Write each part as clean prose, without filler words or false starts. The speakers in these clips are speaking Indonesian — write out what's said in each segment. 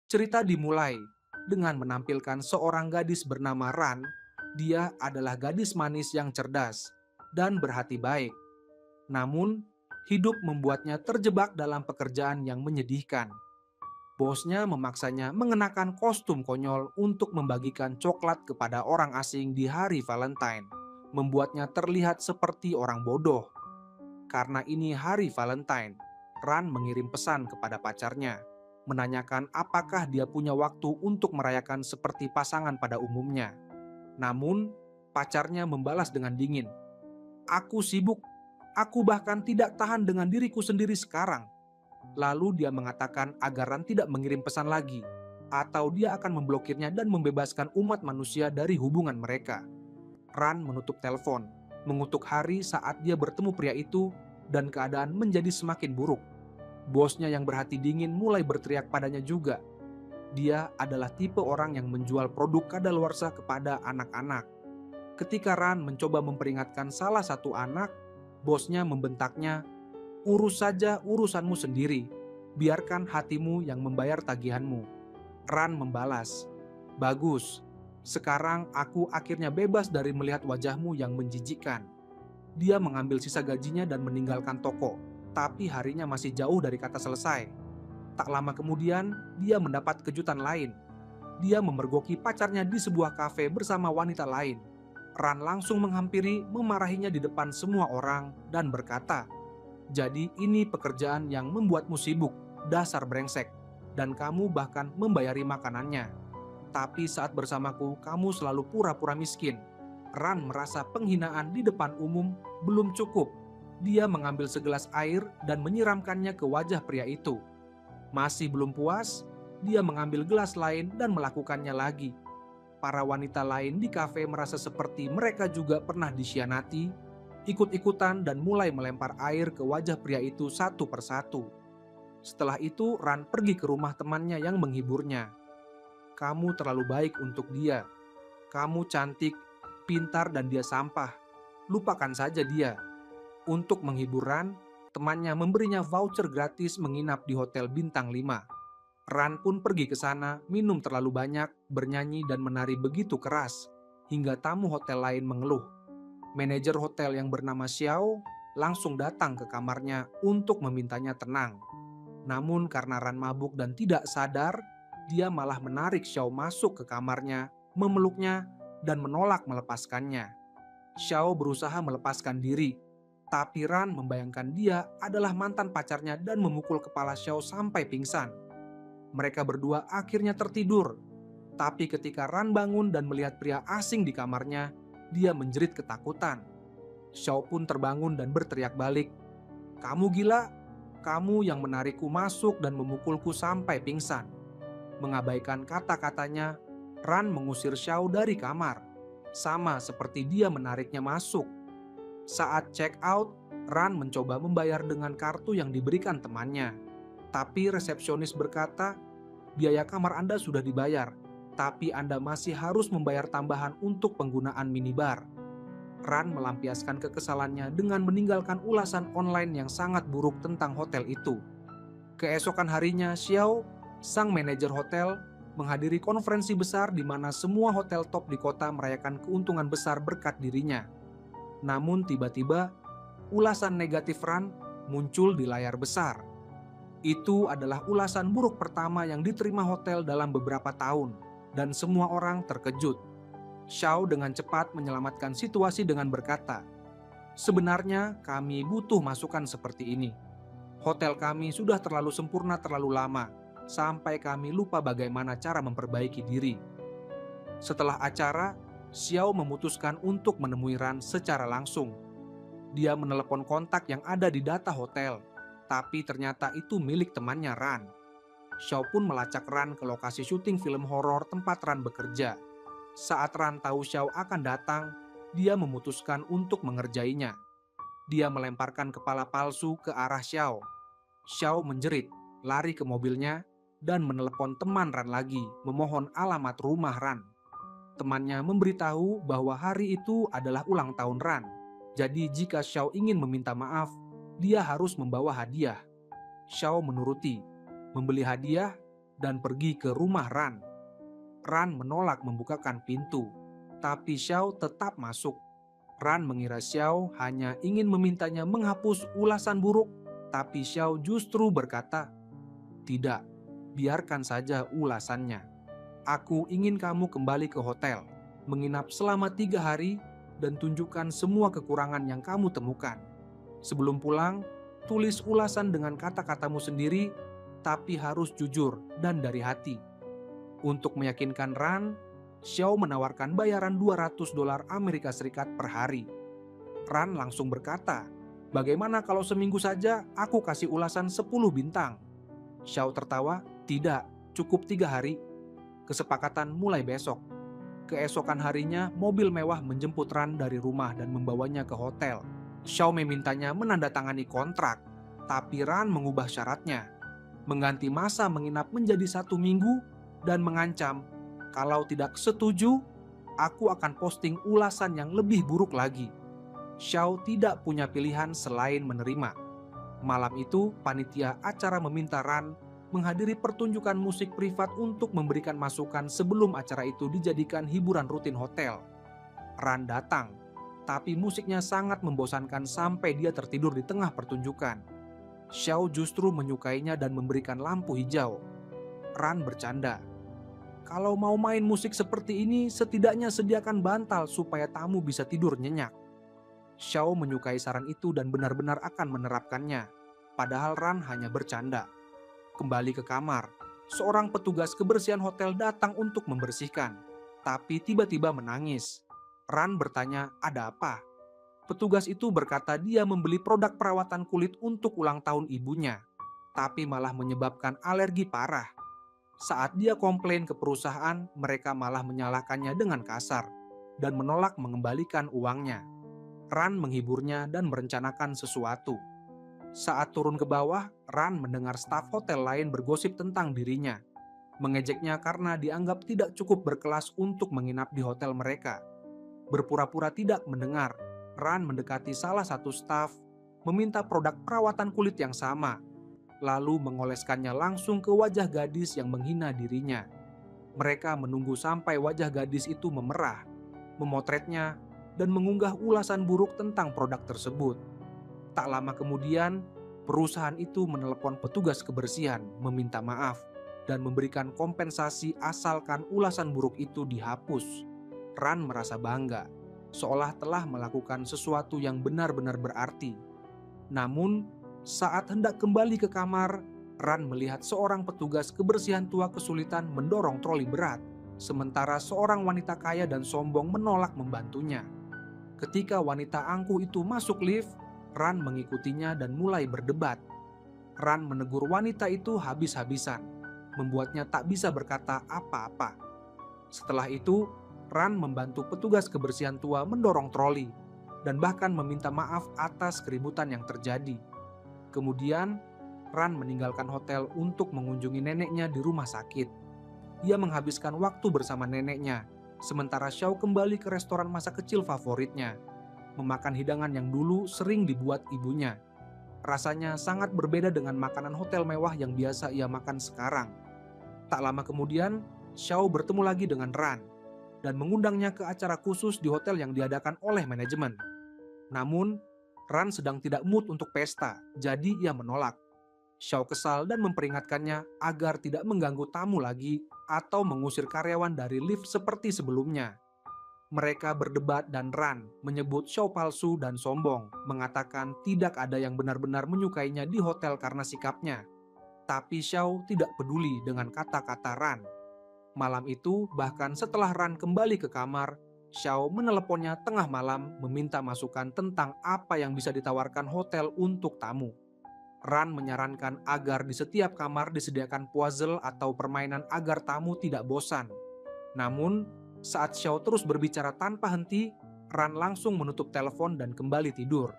Cerita dimulai dengan menampilkan seorang gadis bernama Ran. Dia adalah gadis manis yang cerdas dan berhati baik. Namun, hidup membuatnya terjebak dalam pekerjaan yang menyedihkan. Bosnya memaksanya mengenakan kostum konyol untuk membagikan coklat kepada orang asing di hari Valentine, membuatnya terlihat seperti orang bodoh. Karena ini hari Valentine, Ran mengirim pesan kepada pacarnya, menanyakan apakah dia punya waktu untuk merayakan seperti pasangan pada umumnya. Namun, pacarnya membalas dengan dingin, "Aku sibuk, aku bahkan tidak tahan dengan diriku sendiri sekarang." Lalu dia mengatakan agar Ran tidak mengirim pesan lagi, atau dia akan memblokirnya dan membebaskan umat manusia dari hubungan mereka. Ran menutup telepon, mengutuk hari saat dia bertemu pria itu, dan keadaan menjadi semakin buruk. Bosnya yang berhati dingin mulai berteriak padanya juga. Dia adalah tipe orang yang menjual produk kadaluarsa kepada anak-anak. Ketika Ran mencoba memperingatkan salah satu anak, bosnya membentaknya, "Urus saja urusanmu sendiri, biarkan hatimu yang membayar tagihanmu." Ran membalas, "Bagus, sekarang aku akhirnya bebas dari melihat wajahmu yang menjijikkan." Dia mengambil sisa gajinya dan meninggalkan toko, tapi harinya masih jauh dari kata selesai. Tak lama kemudian, dia mendapat kejutan lain. Dia memergoki pacarnya di sebuah kafe bersama wanita lain. Ran langsung menghampiri, memarahinya di depan semua orang, dan berkata, "Jadi ini pekerjaan yang membuatmu sibuk, dasar brengsek, dan kamu bahkan membayari makanannya. Tapi saat bersamaku, kamu selalu pura-pura miskin." Ran merasa penghinaan di depan umum belum cukup. Dia mengambil segelas air dan menyiramkannya ke wajah pria itu. Masih belum puas, dia mengambil gelas lain dan melakukannya lagi. Para wanita lain di kafe merasa seperti mereka juga pernah dikhianati, ikut-ikutan dan mulai melempar air ke wajah pria itu satu persatu. Setelah itu, Ran pergi ke rumah temannya yang menghiburnya. "Kamu terlalu baik untuk dia. Kamu cantik, pintar, dan dia sampah. Lupakan saja dia." Untuk menghibur Ran, temannya memberinya voucher gratis menginap di hotel bintang 5. Ran pun pergi ke sana, minum terlalu banyak, bernyanyi dan menari begitu keras, hingga tamu hotel lain mengeluh. Manajer hotel yang bernama Xiao langsung datang ke kamarnya untuk memintanya tenang. Namun karena Ran mabuk dan tidak sadar, dia malah menarik Xiao masuk ke kamarnya, memeluknya, dan menolak melepaskannya. Xiao berusaha melepaskan diri, tapi Ran membayangkan dia adalah mantan pacarnya dan memukul kepala Xiao sampai pingsan. Mereka berdua akhirnya tertidur. Tapi ketika Ran bangun dan melihat pria asing di kamarnya, dia menjerit ketakutan. Xiao pun terbangun dan berteriak balik, "Kamu gila? Kamu yang menarikku masuk dan memukulku sampai pingsan." Mengabaikan kata-katanya, Ran mengusir Xiao dari kamar, sama seperti dia menariknya masuk. Saat check out, Ran mencoba membayar dengan kartu yang diberikan temannya. Tapi resepsionis berkata, "Biaya kamar Anda sudah dibayar, tapi Anda masih harus membayar tambahan untuk penggunaan minibar." Ran melampiaskan kekesalannya dengan meninggalkan ulasan online yang sangat buruk tentang hotel itu. Keesokan harinya, Xiao, sang manajer hotel, menghadiri konferensi besar di mana semua hotel top di kota merayakan keuntungan besar berkat dirinya. Namun tiba-tiba, ulasan negatif Ran muncul di layar besar. Itu adalah ulasan buruk pertama yang diterima hotel dalam beberapa tahun, dan semua orang terkejut. Xiao dengan cepat menyelamatkan situasi dengan berkata, "Sebenarnya kami butuh masukan seperti ini. Hotel kami sudah terlalu sempurna terlalu lama, sampai kami lupa bagaimana cara memperbaiki diri." Setelah acara, Xiao memutuskan untuk menemui Ran secara langsung. Dia menelepon kontak yang ada di data hotel, tapi ternyata itu milik temannya Ran. Xiao pun melacak Ran ke lokasi syuting film horor tempat Ran bekerja. Saat Ran tahu Xiao akan datang, dia memutuskan untuk mengerjainya. Dia melemparkan kepala palsu ke arah Xiao. Xiao menjerit, lari ke mobilnya, dan menelepon teman Ran lagi, memohon alamat rumah Ran. Temannya memberitahu bahwa hari itu adalah ulang tahun Ran. Jadi jika Xiao ingin meminta maaf, dia harus membawa hadiah. Xiao menuruti, membeli hadiah, dan pergi ke rumah Ran. Ran menolak membukakan pintu, tapi Xiao tetap masuk. Ran mengira Xiao hanya ingin memintanya menghapus ulasan buruk, tapi Xiao justru berkata, "Tidak, biarkan saja ulasannya. Aku ingin kamu kembali ke hotel, menginap selama 3 hari, dan tunjukkan semua kekurangan yang kamu temukan. Sebelum pulang, tulis ulasan dengan kata-katamu sendiri, tapi harus jujur dan dari hati." Untuk meyakinkan Ran, Xiao menawarkan bayaran $200 Amerika Serikat per hari. Ran langsung berkata, "Bagaimana kalau seminggu saja aku kasih ulasan 10 bintang?" Xiao tertawa, "Tidak, cukup 3 hari. Kesepakatan mulai besok." Keesokan harinya, mobil mewah menjemput Ran dari rumah dan membawanya ke hotel. Xiao memintanya menandatangani kontrak, tapi Ran mengubah syaratnya, mengganti masa menginap menjadi 1 minggu, dan mengancam, "Kalau tidak setuju, aku akan posting ulasan yang lebih buruk lagi." Xiao tidak punya pilihan selain menerima. Malam itu, panitia acara meminta Ran menghadiri pertunjukan musik privat untuk memberikan masukan sebelum acara itu dijadikan hiburan rutin hotel. Ran datang, tapi musiknya sangat membosankan sampai dia tertidur di tengah pertunjukan. Xiao justru menyukainya dan memberikan lampu hijau. Ran bercanda, "Kalau mau main musik seperti ini, setidaknya sediakan bantal supaya tamu bisa tidur nyenyak." Xiao menyukai saran itu dan benar-benar akan menerapkannya. Padahal Ran hanya bercanda. Kembali ke kamar, seorang petugas kebersihan hotel datang untuk membersihkan, tapi tiba-tiba menangis. Ran bertanya, "Ada apa?" Petugas itu berkata dia membeli produk perawatan kulit untuk ulang tahun ibunya, tapi malah menyebabkan alergi parah. Saat dia komplain ke perusahaan, mereka malah menyalahkannya dengan kasar dan menolak mengembalikan uangnya. Ran menghiburnya dan merencanakan sesuatu. Saat turun ke bawah, Ran mendengar staf hotel lain bergosip tentang dirinya, mengejeknya karena dianggap tidak cukup berkelas untuk menginap di hotel mereka. Berpura-pura tidak mendengar, Ran mendekati salah satu staf, meminta produk perawatan kulit yang sama, lalu mengoleskannya langsung ke wajah gadis yang menghina dirinya. Mereka menunggu sampai wajah gadis itu memerah, memotretnya, dan mengunggah ulasan buruk tentang produk tersebut. Tak lama kemudian, perusahaan itu menelepon petugas kebersihan meminta maaf dan memberikan kompensasi asalkan ulasan buruk itu dihapus. Ran merasa bangga, seolah telah melakukan sesuatu yang benar-benar berarti. Namun, saat hendak kembali ke kamar, Ran melihat seorang petugas kebersihan tua kesulitan mendorong troli berat, sementara seorang wanita kaya dan sombong menolak membantunya. Ketika wanita angkuh itu masuk lift, Ran mengikutinya dan mulai berdebat. Ran menegur wanita itu habis-habisan, membuatnya tak bisa berkata apa-apa. Setelah itu, Ran membantu petugas kebersihan tua mendorong troli dan bahkan meminta maaf atas keributan yang terjadi. Kemudian, Ran meninggalkan hotel untuk mengunjungi neneknya di rumah sakit. Ia menghabiskan waktu bersama neneknya, sementara Xiao kembali ke restoran masa kecil favoritnya, memakan hidangan yang dulu sering dibuat ibunya. Rasanya sangat berbeda dengan makanan hotel mewah yang biasa ia makan sekarang. Tak lama kemudian, Xiao bertemu lagi dengan Ran dan mengundangnya ke acara khusus di hotel yang diadakan oleh manajemen. Namun, Ran sedang tidak mood untuk pesta, jadi ia menolak. Xiao kesal dan memperingatkannya agar tidak mengganggu tamu lagi atau mengusir karyawan dari lift seperti sebelumnya. Mereka berdebat dan Ran menyebut Xiao palsu dan sombong, mengatakan tidak ada yang benar-benar menyukainya di hotel karena sikapnya. Tapi Xiao tidak peduli dengan kata-kata Ran. Malam itu, bahkan setelah Ran kembali ke kamar, Xiao meneleponnya tengah malam meminta masukan tentang apa yang bisa ditawarkan hotel untuk tamu. Ran menyarankan agar di setiap kamar disediakan puzzle atau permainan agar tamu tidak bosan. Namun, saat Xiao terus berbicara tanpa henti, Ran langsung menutup telepon dan kembali tidur.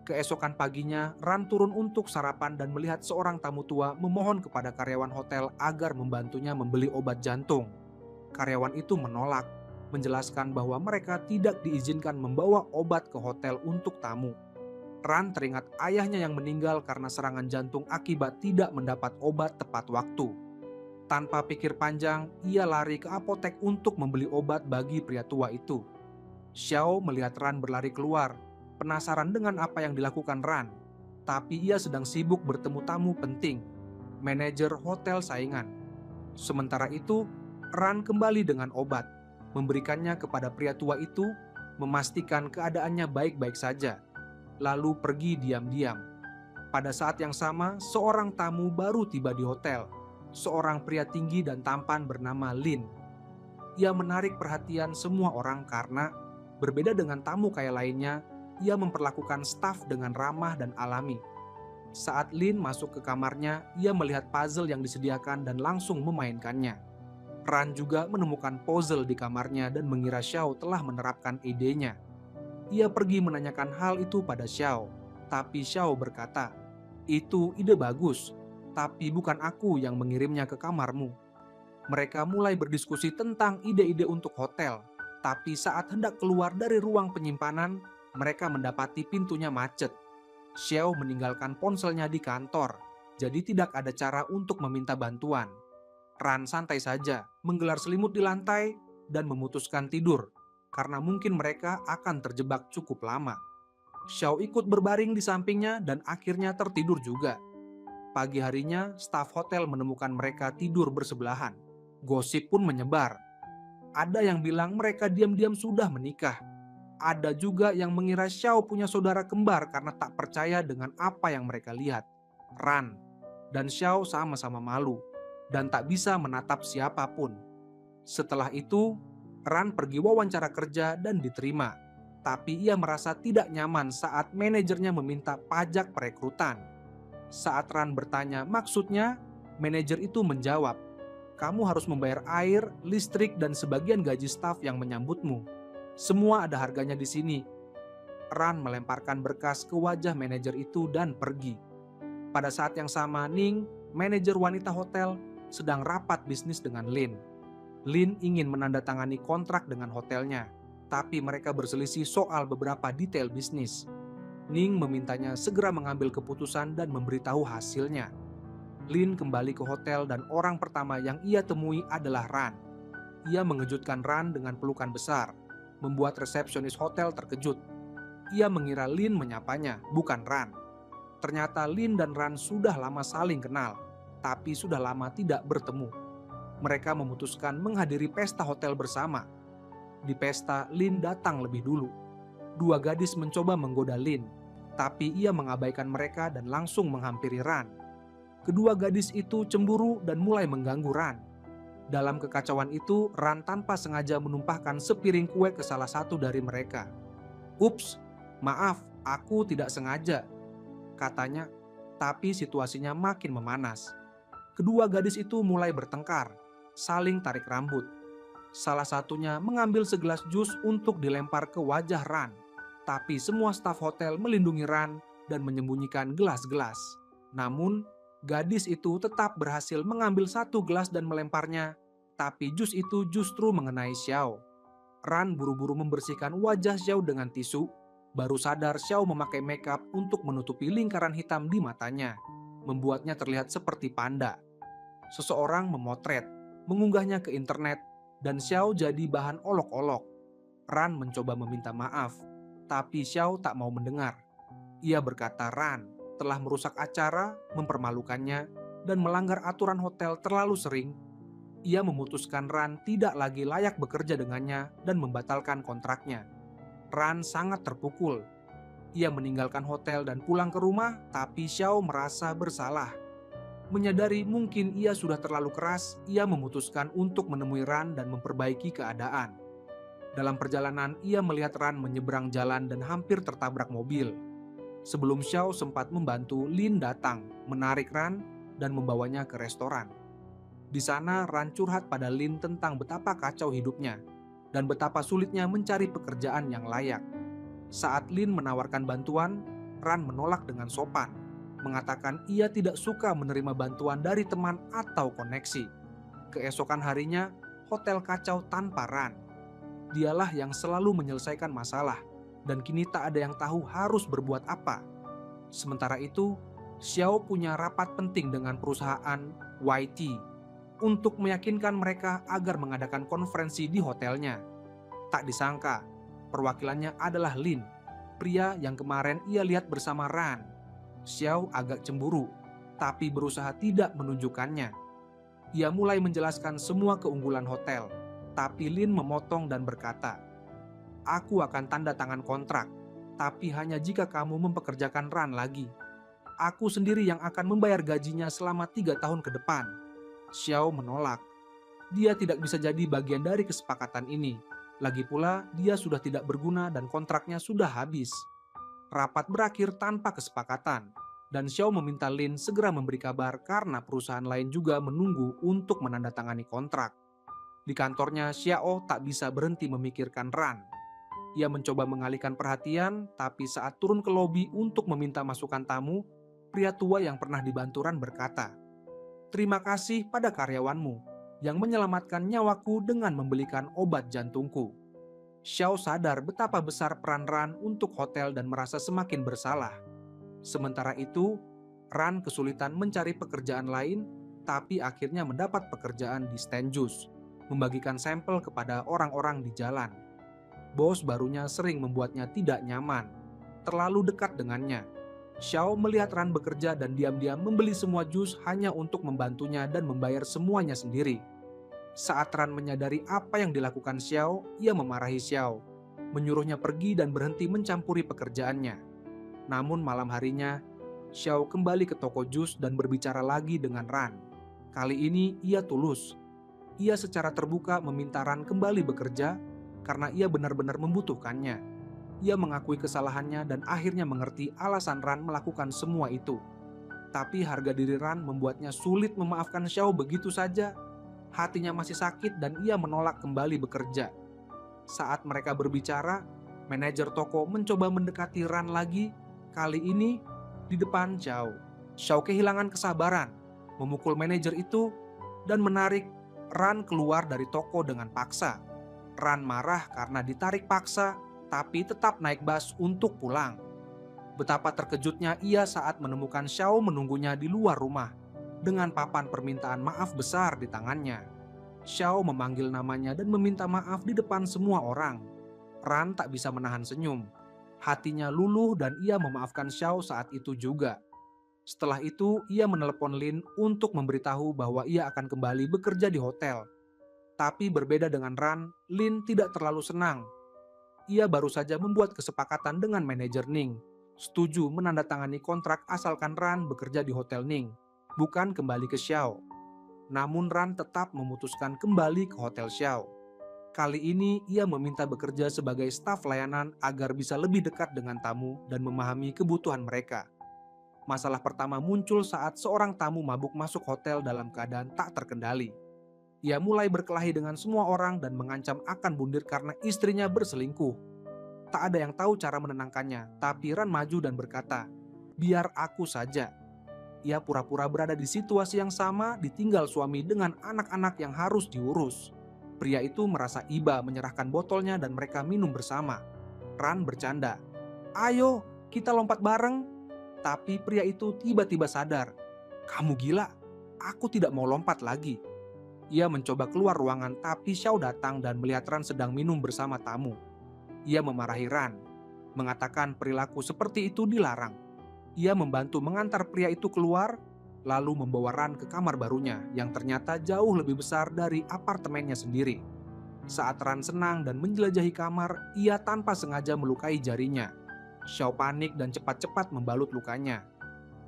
Keesokan paginya, Ran turun untuk sarapan dan melihat seorang tamu tua memohon kepada karyawan hotel agar membantunya membeli obat jantung. Karyawan itu menolak, menjelaskan bahwa mereka tidak diizinkan membawa obat ke hotel untuk tamu. Ran teringat ayahnya yang meninggal karena serangan jantung akibat tidak mendapat obat tepat waktu. Tanpa pikir panjang, ia lari ke apotek untuk membeli obat bagi pria tua itu. Xiao melihat Ran berlari keluar, penasaran dengan apa yang dilakukan Ran. Tapi ia sedang sibuk bertemu tamu penting, manajer hotel saingan. Sementara itu, Ran kembali dengan obat, memberikannya kepada pria tua itu, memastikan keadaannya baik-baik saja, lalu pergi diam-diam. Pada saat yang sama, seorang tamu baru tiba di hotel, seorang pria tinggi dan tampan bernama Lin. Ia menarik perhatian semua orang karena, berbeda dengan tamu kaya lainnya, ia memperlakukan staf dengan ramah dan alami. Saat Lin masuk ke kamarnya, ia melihat puzzle yang disediakan dan langsung memainkannya. Ran juga menemukan puzzle di kamarnya dan mengira Xiao telah menerapkan idenya. Ia pergi menanyakan hal itu pada Xiao, tapi Xiao berkata, "Itu ide bagus, tapi bukan aku yang mengirimnya ke kamarmu." Mereka mulai berdiskusi tentang ide-ide untuk hotel, tapi saat hendak keluar dari ruang penyimpanan, mereka mendapati pintunya macet. Xiao meninggalkan ponselnya di kantor, jadi tidak ada cara untuk meminta bantuan. Ran santai saja, menggelar selimut di lantai, dan memutuskan tidur, karena mungkin mereka akan terjebak cukup lama. Xiao ikut berbaring di sampingnya dan akhirnya tertidur juga. Pagi harinya, staf hotel menemukan mereka tidur bersebelahan. Gosip pun menyebar. Ada yang bilang mereka diam-diam sudah menikah. Ada juga yang mengira Xiao punya saudara kembar karena tak percaya dengan apa yang mereka lihat. Ran dan Xiao sama-sama malu dan tak bisa menatap siapapun. Setelah itu, Ran pergi wawancara kerja dan diterima. Tapi ia merasa tidak nyaman saat manajernya meminta pajak perekrutan. Saat Ran bertanya maksudnya, manajer itu menjawab, "Kamu harus membayar air, listrik, dan sebagian gaji staf yang menyambutmu. Semua ada harganya di sini." Ran melemparkan berkas ke wajah manajer itu dan pergi. Pada saat yang sama, Ning, manajer wanita hotel, sedang rapat bisnis dengan Lin. Lin ingin menandatangani kontrak dengan hotelnya, tapi mereka berselisih soal beberapa detail bisnis. Ning memintanya segera mengambil keputusan dan memberitahu hasilnya. Lin kembali ke hotel dan orang pertama yang ia temui adalah Ran. Ia mengejutkan Ran dengan pelukan besar, membuat resepsionis hotel terkejut. Ia mengira Lin menyapanya, bukan Ran. Ternyata Lin dan Ran sudah lama saling kenal, tapi sudah lama tidak bertemu. Mereka memutuskan menghadiri pesta hotel bersama. Di pesta, Lin datang lebih dulu. Dua gadis mencoba menggoda Lin, tapi ia mengabaikan mereka dan langsung menghampiri Ran. Kedua gadis itu cemburu dan mulai mengganggu Ran. Dalam kekacauan itu, Ran tanpa sengaja menumpahkan sepiring kue ke salah satu dari mereka. "Ups, maaf, aku tidak sengaja," katanya, tapi situasinya makin memanas. Kedua gadis itu mulai bertengkar, saling tarik rambut. Salah satunya mengambil segelas jus untuk dilempar ke wajah Ran, tapi semua staf hotel melindungi Ran dan menyembunyikan gelas-gelas. Namun, gadis itu tetap berhasil mengambil satu gelas dan melemparnya, tapi jus itu justru mengenai Xiao. Ran buru-buru membersihkan wajah Xiao dengan tisu, baru sadar Xiao memakai makeup untuk menutupi lingkaran hitam di matanya, membuatnya terlihat seperti panda. Seseorang memotret, mengunggahnya ke internet, dan Xiao jadi bahan olok-olok. Ran mencoba meminta maaf, tapi Xiao tak mau mendengar. Ia berkata Ran telah merusak acara, mempermalukannya, dan melanggar aturan hotel terlalu sering. Ia memutuskan Ran tidak lagi layak bekerja dengannya dan membatalkan kontraknya. Ran sangat terpukul. Ia meninggalkan hotel dan pulang ke rumah, tapi Xiao merasa bersalah. Menyadari mungkin ia sudah terlalu keras, ia memutuskan untuk menemui Ran dan memperbaiki keadaan. Dalam perjalanan, ia melihat Ran menyeberang jalan dan hampir tertabrak mobil. Sebelum Xiao sempat membantu, Lin datang, menarik Ran, dan membawanya ke restoran. Di sana, Ran curhat pada Lin tentang betapa kacau hidupnya, dan betapa sulitnya mencari pekerjaan yang layak. Saat Lin menawarkan bantuan, Ran menolak dengan sopan, mengatakan ia tidak suka menerima bantuan dari teman atau koneksi. Keesokan harinya, hotel kacau tanpa Ran. Dialah yang selalu menyelesaikan masalah, dan kini tak ada yang tahu harus berbuat apa. Sementara itu, Xiao punya rapat penting dengan perusahaan YT. untuk meyakinkan mereka agar mengadakan konferensi di hotelnya. Tak disangka, perwakilannya adalah Lin, pria yang kemarin ia lihat bersama Ran. Xiao agak cemburu, tapi berusaha tidak menunjukkannya. Ia mulai menjelaskan semua keunggulan hotel, tapi Lin memotong dan berkata, "Aku akan tanda tangan kontrak, tapi hanya jika kamu mempekerjakan Ran lagi. Aku sendiri yang akan membayar gajinya selama 3 tahun ke depan." Xiao menolak. Dia tidak bisa jadi bagian dari kesepakatan ini. Lagi pula, dia sudah tidak berguna dan kontraknya sudah habis. Rapat berakhir tanpa kesepakatan, dan Xiao meminta Lin segera memberi kabar karena perusahaan lain juga menunggu untuk menandatangani kontrak. Di kantornya, Xiao tak bisa berhenti memikirkan Ran. Ia mencoba mengalihkan perhatian, tapi saat turun ke lobi untuk meminta masukan tamu, pria tua yang pernah dibantu Ran berkata, "Terima kasih pada karyawanmu yang menyelamatkan nyawaku dengan membelikan obat jantungku." Xiao sadar betapa besar peran Ran untuk hotel dan merasa semakin bersalah. Sementara itu, Ran kesulitan mencari pekerjaan lain, tapi akhirnya mendapat pekerjaan di stand jus, membagikan sampel kepada orang-orang di jalan. Bos barunya sering membuatnya tidak nyaman, terlalu dekat dengannya. Xiao melihat Ran bekerja dan diam-diam membeli semua jus hanya untuk membantunya dan membayar semuanya sendiri. Saat Ran menyadari apa yang dilakukan Xiao, ia memarahi Xiao, menyuruhnya pergi dan berhenti mencampuri pekerjaannya. Namun malam harinya, Xiao kembali ke toko jus dan berbicara lagi dengan Ran. Kali ini ia tulus. Ia secara terbuka meminta Ran kembali bekerja karena ia benar-benar membutuhkannya. Ia mengakui kesalahannya dan akhirnya mengerti alasan Ran melakukan semua itu. Tapi harga diri Ran membuatnya sulit memaafkan Xiao begitu saja. Hatinya masih sakit dan ia menolak kembali bekerja. Saat mereka berbicara, manajer toko mencoba mendekati Ran lagi, kali ini di depan Xiao. Xiao kehilangan kesabaran, memukul manajer itu, dan menarik Ran keluar dari toko dengan paksa. Ran marah karena ditarik paksa, tapi tetap naik bus untuk pulang. Betapa terkejutnya ia saat menemukan Xiao menunggunya di luar rumah, dengan papan permintaan maaf besar di tangannya. Xiao memanggil namanya dan meminta maaf di depan semua orang. Ran tak bisa menahan senyum. Hatinya luluh dan ia memaafkan Xiao saat itu juga. Setelah itu, ia menelepon Lin untuk memberitahu bahwa ia akan kembali bekerja di hotel. Tapi berbeda dengan Ran, Lin tidak terlalu senang. Ia baru saja membuat kesepakatan dengan manajer Ning, setuju menandatangani kontrak asalkan Ran bekerja di Hotel Ning, bukan kembali ke Xiao. Namun Ran tetap memutuskan kembali ke Hotel Xiao. Kali ini ia meminta bekerja sebagai staf layanan agar bisa lebih dekat dengan tamu dan memahami kebutuhan mereka. Masalah pertama muncul saat seorang tamu mabuk masuk hotel dalam keadaan tak terkendali. Ia mulai berkelahi dengan semua orang dan mengancam akan bunuh karena istrinya berselingkuh. Tak ada yang tahu cara menenangkannya, tapi Ran maju dan berkata, "Biar aku saja." Ia pura-pura berada di situasi yang sama, ditinggal suami dengan anak-anak yang harus diurus. Pria itu merasa iba menyerahkan botolnya dan mereka minum bersama. Ran bercanda, "Ayo, kita lompat bareng." Tapi pria itu tiba-tiba sadar, "Kamu gila, aku tidak mau lompat lagi." Ia mencoba keluar ruangan, tapi Xiao datang dan melihat Ran sedang minum bersama tamu. Ia memarahi Ran, mengatakan perilaku seperti itu dilarang. Ia membantu mengantar pria itu keluar, lalu membawa Ran ke kamar barunya yang ternyata jauh lebih besar dari apartemennya sendiri. Saat Ran senang dan menjelajahi kamar, ia tanpa sengaja melukai jarinya. Xiao panik dan cepat-cepat membalut lukanya.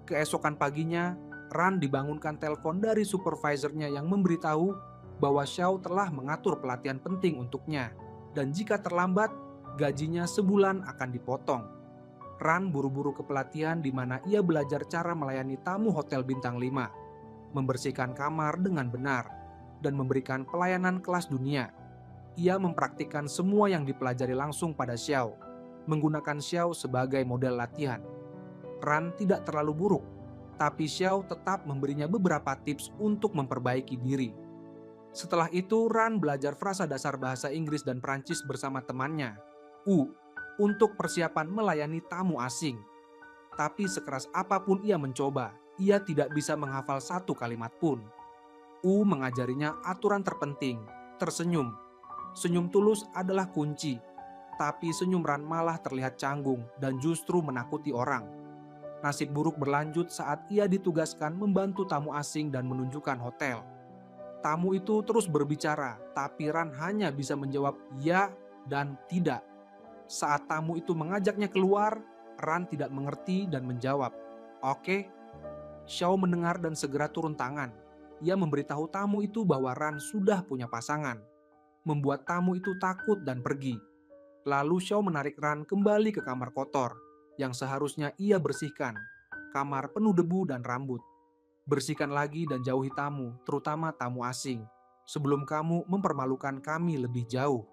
Keesokan paginya, Ran dibangunkan telepon dari supervisornya yang memberitahu bahwa Xiao telah mengatur pelatihan penting untuknya, dan jika terlambat, gajinya sebulan akan dipotong. Ran buru-buru ke pelatihan di mana ia belajar cara melayani tamu hotel bintang 5, membersihkan kamar dengan benar, dan memberikan pelayanan kelas dunia. Ia mempraktikkan semua yang dipelajari langsung pada Xiao, menggunakan Xiao sebagai model latihan. Ran tidak terlalu buruk, tapi Xiao tetap memberinya beberapa tips untuk memperbaiki diri. Setelah itu, Ran belajar frasa dasar bahasa Inggris dan Prancis bersama temannya, untuk persiapan melayani tamu asing. Tapi sekeras apapun ia mencoba, ia tidak bisa menghafal satu kalimat pun. U mengajarinya aturan terpenting, tersenyum. Senyum tulus adalah kunci, tapi senyum Ran malah terlihat canggung dan justru menakuti orang. Nasib buruk berlanjut saat ia ditugaskan membantu tamu asing dan menunjukkan hotel. Tamu itu terus berbicara, tapi Ran hanya bisa menjawab ya dan tidak. Saat tamu itu mengajaknya keluar, Ran tidak mengerti dan menjawab, "Oke." Xiao mendengar dan segera turun tangan. Ia memberitahu tamu itu bahwa Ran sudah punya pasangan, membuat tamu itu takut dan pergi. Lalu Xiao menarik Ran kembali ke kamar kotor, yang seharusnya ia bersihkan. Kamar penuh debu dan rambut. Bersihkan lagi dan jauhi tamu, terutama tamu asing, sebelum kamu mempermalukan kami lebih jauh.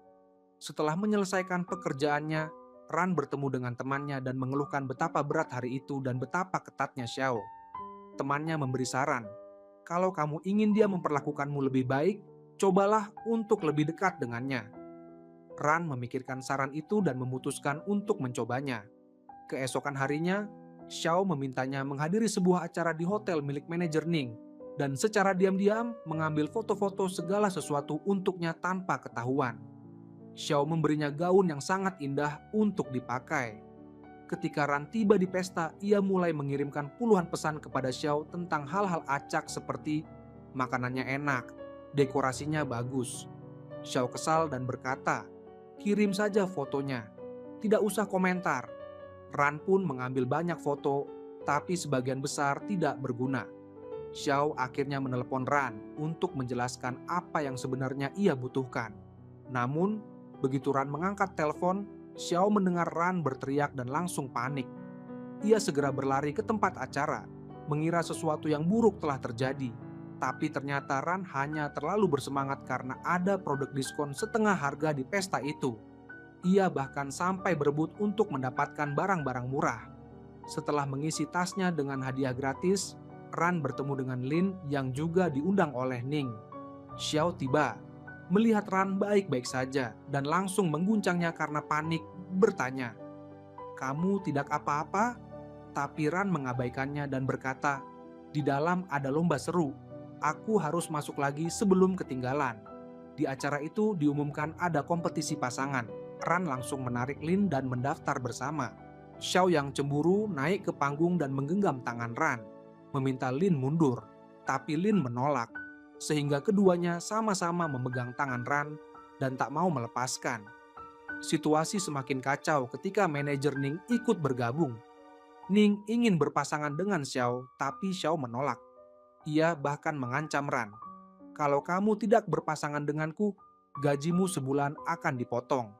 Setelah menyelesaikan pekerjaannya, Ran bertemu dengan temannya dan mengeluhkan betapa berat hari itu dan betapa ketatnya Xiao. Temannya memberi saran, kalau kamu ingin dia memperlakukanmu lebih baik, cobalah untuk lebih dekat dengannya. Ran memikirkan saran itu dan memutuskan untuk mencobanya. Keesokan harinya, Xiao memintanya menghadiri sebuah acara di hotel milik manajer Ning dan secara diam-diam mengambil foto-foto segala sesuatu untuknya tanpa ketahuan. Xiao memberinya gaun yang sangat indah untuk dipakai. Ketika Ran tiba di pesta, ia mulai mengirimkan puluhan pesan kepada Xiao tentang hal-hal acak seperti makanannya enak, dekorasinya bagus. Xiao kesal dan berkata, "Kirim saja fotonya, tidak usah komentar." Ran pun mengambil banyak foto, tapi sebagian besar tidak berguna. Xiao akhirnya menelepon Ran untuk menjelaskan apa yang sebenarnya ia butuhkan. Namun, begitu Ran mengangkat telepon, Xiao mendengar Ran berteriak dan langsung panik. Ia segera berlari ke tempat acara, mengira sesuatu yang buruk telah terjadi. Tapi ternyata Ran hanya terlalu bersemangat karena ada produk diskon setengah harga di pesta itu. Ia bahkan sampai berebut untuk mendapatkan barang-barang murah. Setelah mengisi tasnya dengan hadiah gratis, Ran bertemu dengan Lin yang juga diundang oleh Ning. Xiao tiba, melihat Ran baik-baik saja dan langsung mengguncangnya karena panik, bertanya, "Kamu tidak apa-apa?" Tapi Ran mengabaikannya dan berkata, "Di dalam ada lomba seru. Aku harus masuk lagi sebelum ketinggalan." Di acara itu diumumkan ada kompetisi pasangan. Ran langsung menarik Lin dan mendaftar bersama. Xiao yang cemburu naik ke panggung dan menggenggam tangan Ran, meminta Lin mundur, tapi Lin menolak, sehingga keduanya sama-sama memegang tangan Ran dan tak mau melepaskan. Situasi semakin kacau ketika manajer Ning ikut bergabung. Ning ingin berpasangan dengan Xiao, tapi Xiao menolak. Ia bahkan mengancam Ran, "Kalau kamu tidak berpasangan denganku, gajimu sebulan akan dipotong."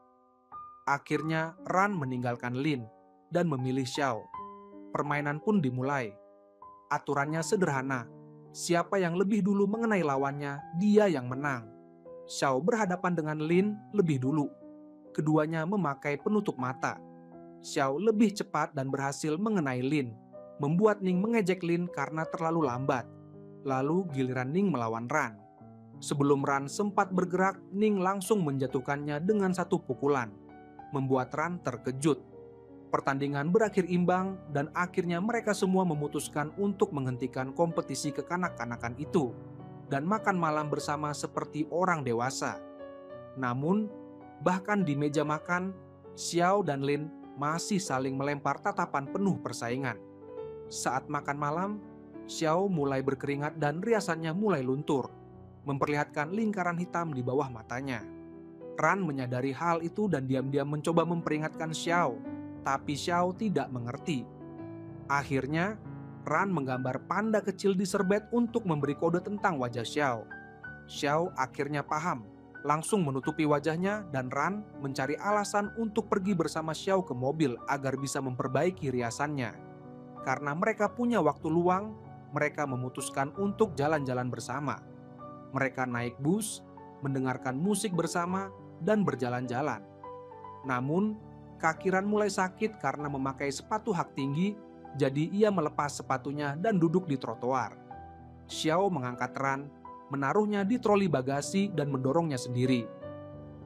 Akhirnya Ran meninggalkan Lin dan memilih Xiao. Permainan pun dimulai. Aturannya sederhana. Siapa yang lebih dulu mengenai lawannya, dia yang menang. Xiao berhadapan dengan Lin lebih dulu. Keduanya memakai penutup mata. Xiao lebih cepat dan berhasil mengenai Lin, membuat Ning mengejek Lin karena terlalu lambat. Lalu giliran Ning melawan Ran. Sebelum Ran sempat bergerak, Ning langsung menjatuhkannya dengan satu pukulan, membuat Ran terkejut. Pertandingan berakhir imbang dan akhirnya mereka semua memutuskan untuk menghentikan kompetisi kekanak-kanakan itu dan makan malam bersama seperti orang dewasa. Namun, bahkan di meja makan, Xiao dan Lin masih saling melempar tatapan penuh persaingan. Saat makan malam, Xiao mulai berkeringat dan riasannya mulai luntur, memperlihatkan lingkaran hitam di bawah matanya. Ran menyadari hal itu dan diam-diam mencoba memperingatkan Xiao, tapi Xiao tidak mengerti. Akhirnya, Ran menggambar panda kecil di serbet untuk memberi kode tentang wajah Xiao. Xiao akhirnya paham, langsung menutupi wajahnya dan Ran mencari alasan untuk pergi bersama Xiao ke mobil agar bisa memperbaiki riasannya. Karena mereka punya waktu luang, mereka memutuskan untuk jalan-jalan bersama. Mereka naik bus, mendengarkan musik bersama, dan berjalan-jalan. Namun, kaki Ran mulai sakit karena memakai sepatu hak tinggi, jadi ia melepas sepatunya dan duduk di trotoar. Xiao mengangkat Ran, menaruhnya di troli bagasi dan mendorongnya sendiri.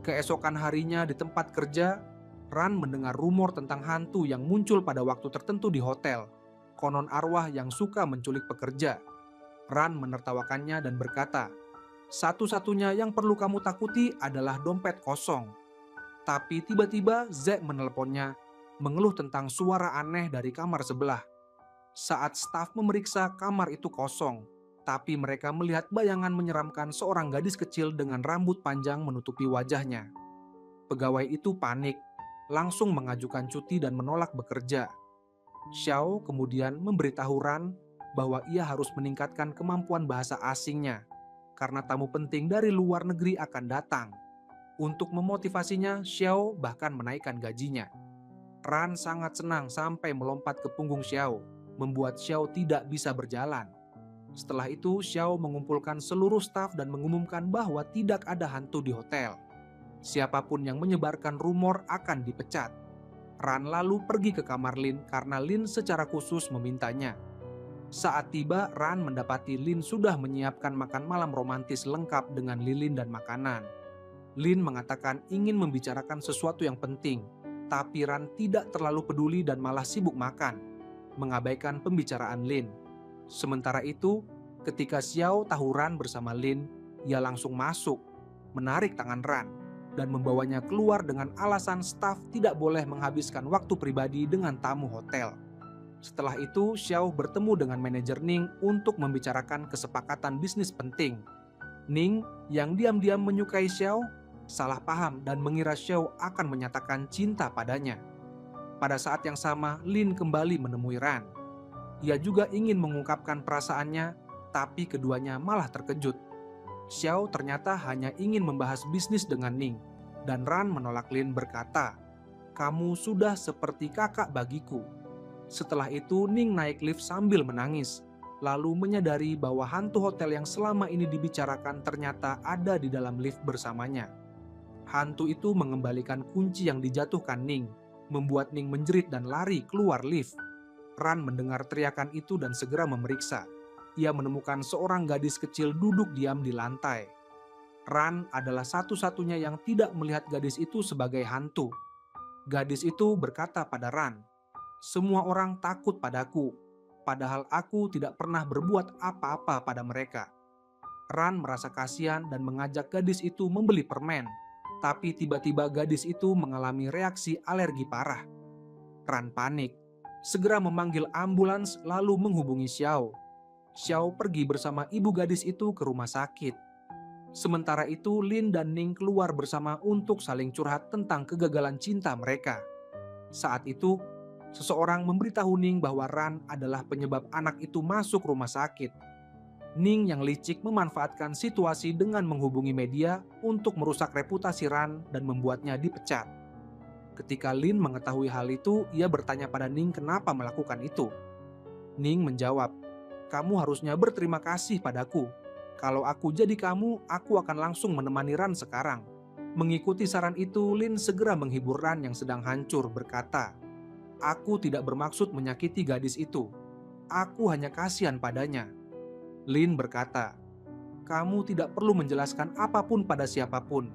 Keesokan harinya di tempat kerja, Ran mendengar rumor tentang hantu yang muncul pada waktu tertentu di hotel. Konon arwah yang suka menculik pekerja. Ran menertawakannya dan berkata, "Satu-satunya yang perlu kamu takuti adalah dompet kosong." Tapi tiba-tiba Zack menelponnya, mengeluh tentang suara aneh dari kamar sebelah. Saat staf memeriksa, kamar itu kosong, tapi mereka melihat bayangan menyeramkan seorang gadis kecil dengan rambut panjang menutupi wajahnya. Pegawai itu panik, langsung mengajukan cuti dan menolak bekerja. Xiao kemudian memberitahu Ran bahwa ia harus meningkatkan kemampuan bahasa asingnya, karena tamu penting dari luar negeri akan datang. Untuk memotivasinya, Xiao bahkan menaikkan gajinya. Ran sangat senang sampai melompat ke punggung Xiao, membuat Xiao tidak bisa berjalan. Setelah itu, Xiao mengumpulkan seluruh staf dan mengumumkan bahwa tidak ada hantu di hotel. Siapapun yang menyebarkan rumor akan dipecat. Ran lalu pergi ke kamar Lin karena Lin secara khusus memintanya. Saat tiba, Ran mendapati Lin sudah menyiapkan makan malam romantis lengkap dengan lilin dan makanan. Lin mengatakan ingin membicarakan sesuatu yang penting, tapi Ran tidak terlalu peduli dan malah sibuk makan, mengabaikan pembicaraan Lin. Sementara itu, ketika Xiao tahu Ran bersama Lin, ia langsung masuk, menarik tangan Ran, dan membawanya keluar dengan alasan staf tidak boleh menghabiskan waktu pribadi dengan tamu hotel. Setelah itu, Xiao bertemu dengan manajer Ning untuk membicarakan kesepakatan bisnis penting. Ning, yang diam-diam menyukai Xiao, salah paham dan mengira Xiao akan menyatakan cinta padanya. Pada saat yang sama, Lin kembali menemui Ran. Ia juga ingin mengungkapkan perasaannya, tapi keduanya malah terkejut. Xiao ternyata hanya ingin membahas bisnis dengan Ning, dan Ran menolak Lin berkata, "Kamu sudah seperti kakak bagiku." Setelah itu, Ning naik lift sambil menangis, lalu menyadari bahwa hantu hotel yang selama ini dibicarakan ternyata ada di dalam lift bersamanya. Hantu itu mengembalikan kunci yang dijatuhkan Ning, membuat Ning menjerit dan lari keluar lift. Ran mendengar teriakan itu dan segera memeriksa. Ia menemukan seorang gadis kecil duduk diam di lantai. Ran adalah satu-satunya yang tidak melihat gadis itu sebagai hantu. Gadis itu berkata pada Ran, "Semua orang takut padaku, padahal aku tidak pernah berbuat apa-apa pada mereka." Ran merasa kasihan dan mengajak gadis itu membeli permen. Tapi tiba-tiba gadis itu mengalami reaksi alergi parah. Ran panik, segera memanggil ambulans lalu menghubungi Xiao. Xiao pergi bersama ibu gadis itu ke rumah sakit. Sementara itu, Lin dan Ning keluar bersama untuk saling curhat tentang kegagalan cinta mereka. Saat itu, seseorang memberitahu Ning bahwa Ran adalah penyebab anak itu masuk rumah sakit. Ning yang licik memanfaatkan situasi dengan menghubungi media untuk merusak reputasi Ran dan membuatnya dipecat. Ketika Lin mengetahui hal itu, ia bertanya pada Ning kenapa melakukan itu. Ning menjawab, "Kamu harusnya berterima kasih padaku. Kalau aku jadi kamu, aku akan langsung menemani Ran sekarang." Mengikuti saran itu, Lin segera menghibur Ran yang sedang hancur berkata, "Aku tidak bermaksud menyakiti gadis itu. Aku hanya kasihan padanya." Lin berkata, "Kamu tidak perlu menjelaskan apapun pada siapapun.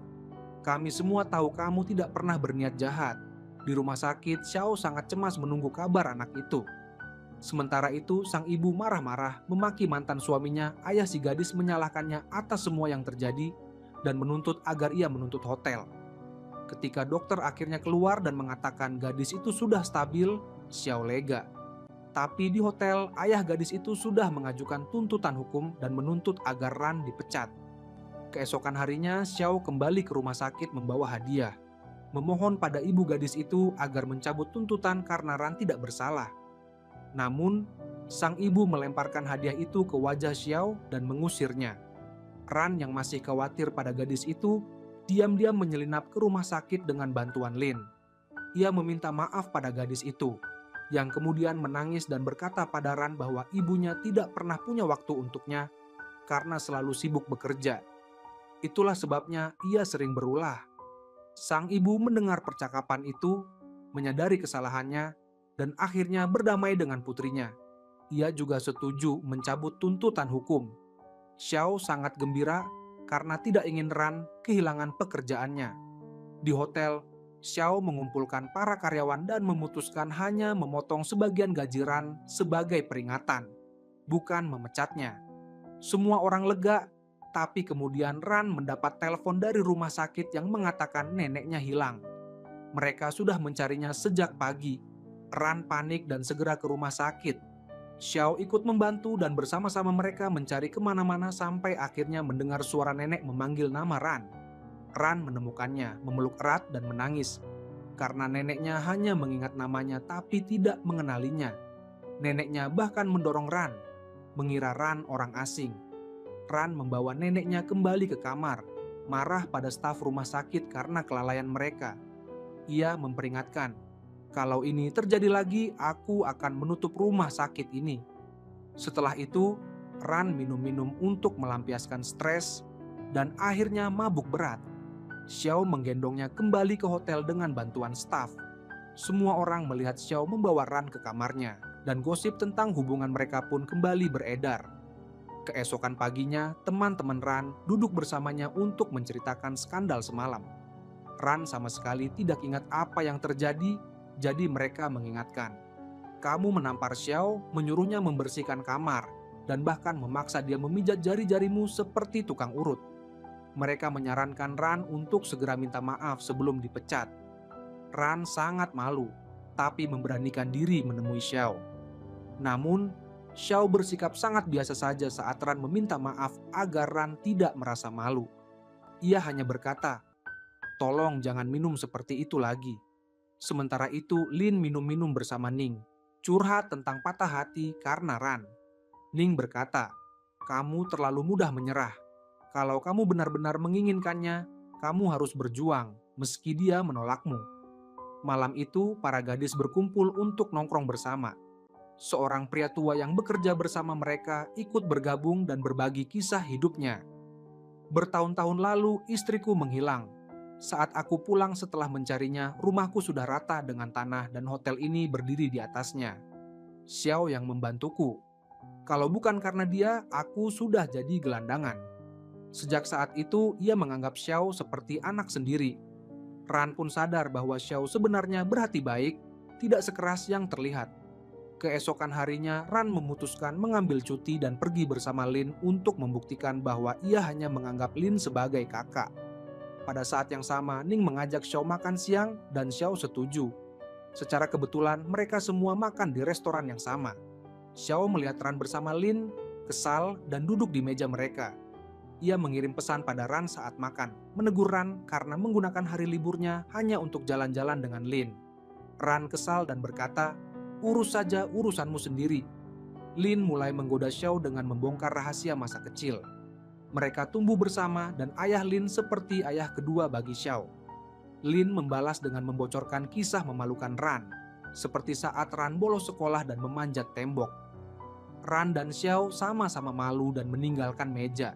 Kami semua tahu kamu tidak pernah berniat jahat." Di rumah sakit, Xiao sangat cemas menunggu kabar anak itu. Sementara itu, sang ibu marah-marah memaki mantan suaminya, ayah si gadis menyalahkannya atas semua yang terjadi dan menuntut agar ia menuntut hotel. Ketika dokter akhirnya keluar dan mengatakan gadis itu sudah stabil, Xiao lega. Tapi di hotel, ayah gadis itu sudah mengajukan tuntutan hukum dan menuntut agar Ran dipecat. Keesokan harinya, Xiao kembali ke rumah sakit membawa hadiah, memohon pada ibu gadis itu agar mencabut tuntutan karena Ran tidak bersalah. Namun, sang ibu melemparkan hadiah itu ke wajah Xiao dan mengusirnya. Ran yang masih khawatir pada gadis itu, diam-diam menyelinap ke rumah sakit dengan bantuan Lin. Ia meminta maaf pada gadis itu, yang kemudian menangis dan berkata pada Ran bahwa ibunya tidak pernah punya waktu untuknya karena selalu sibuk bekerja. Itulah sebabnya ia sering berulah. Sang ibu mendengar percakapan itu, menyadari kesalahannya, dan akhirnya berdamai dengan putrinya. Ia juga setuju mencabut tuntutan hukum. Xiao sangat gembira karena tidak ingin Ran kehilangan pekerjaannya. Di hotel, Xiao mengumpulkan para karyawan dan memutuskan hanya memotong sebagian gaji Ran sebagai peringatan, bukan memecatnya. Semua orang lega, tapi kemudian Ran mendapat telepon dari rumah sakit yang mengatakan neneknya hilang. Mereka sudah mencarinya sejak pagi. Ran panik dan segera ke rumah sakit. Xiao ikut membantu dan bersama-sama mereka mencari kemana-mana sampai akhirnya mendengar suara nenek memanggil nama Ran. Ran menemukannya, memeluk erat dan menangis. Karena neneknya hanya mengingat namanya tapi tidak mengenalinya. Neneknya bahkan mendorong Ran, mengira Ran orang asing. Ran membawa neneknya kembali ke kamar, marah pada staf rumah sakit karena kelalaian mereka. Ia memperingatkan, "Kalau ini terjadi lagi, aku akan menutup rumah sakit ini." Setelah itu, Ran minum-minum untuk melampiaskan stres dan akhirnya mabuk berat. Xiao menggendongnya kembali ke hotel dengan bantuan staf. Semua orang melihat Xiao membawa Ran ke kamarnya, dan gosip tentang hubungan mereka pun kembali beredar. Keesokan paginya, teman-teman Ran duduk bersamanya untuk menceritakan skandal semalam. Ran sama sekali tidak ingat apa yang terjadi, jadi mereka mengingatkan. "Kamu menampar Xiao, menyuruhnya membersihkan kamar, dan bahkan memaksa dia memijat jari-jarimu seperti tukang urut." Mereka menyarankan Ran untuk segera minta maaf sebelum dipecat. Ran sangat malu, tapi memberanikan diri menemui Xiao. Namun, Xiao bersikap sangat biasa saja saat Ran meminta maaf agar Ran tidak merasa malu. Ia hanya berkata, "Tolong jangan minum seperti itu lagi." Sementara itu, Lin minum-minum bersama Ning, curhat tentang patah hati karena Ran. Ning berkata, "Kamu terlalu mudah menyerah. Kalau kamu benar-benar menginginkannya, kamu harus berjuang meski dia menolakmu." Malam itu, para gadis berkumpul untuk nongkrong bersama. Seorang pria tua yang bekerja bersama mereka ikut bergabung dan berbagi kisah hidupnya. "Bertahun-tahun lalu istriku menghilang. Saat aku pulang setelah mencarinya, rumahku sudah rata dengan tanah dan hotel ini berdiri di atasnya. Xiao yang membantuku. Kalau bukan karena dia, aku sudah jadi gelandangan." Sejak saat itu, ia menganggap Xiao seperti anak sendiri. Ran pun sadar bahwa Xiao sebenarnya berhati baik, tidak sekeras yang terlihat. Keesokan harinya, Ran memutuskan mengambil cuti dan pergi bersama Lin untuk membuktikan bahwa ia hanya menganggap Lin sebagai kakak. Pada saat yang sama, Ning mengajak Xiao makan siang dan Xiao setuju. Secara kebetulan, mereka semua makan di restoran yang sama. Xiao melihat Ran bersama Lin, kesal dan duduk di meja mereka. Ia mengirim pesan pada Ran saat makan, menegur Ran karena menggunakan hari liburnya hanya untuk jalan-jalan dengan Lin. Ran kesal dan berkata, "Urus saja urusanmu sendiri." Lin mulai menggoda Xiao dengan membongkar rahasia masa kecil. Mereka tumbuh bersama dan ayah Lin seperti ayah kedua bagi Xiao. Lin membalas dengan membocorkan kisah memalukan Ran, seperti saat Ran bolos sekolah dan memanjat tembok. Ran dan Xiao sama-sama malu dan meninggalkan meja.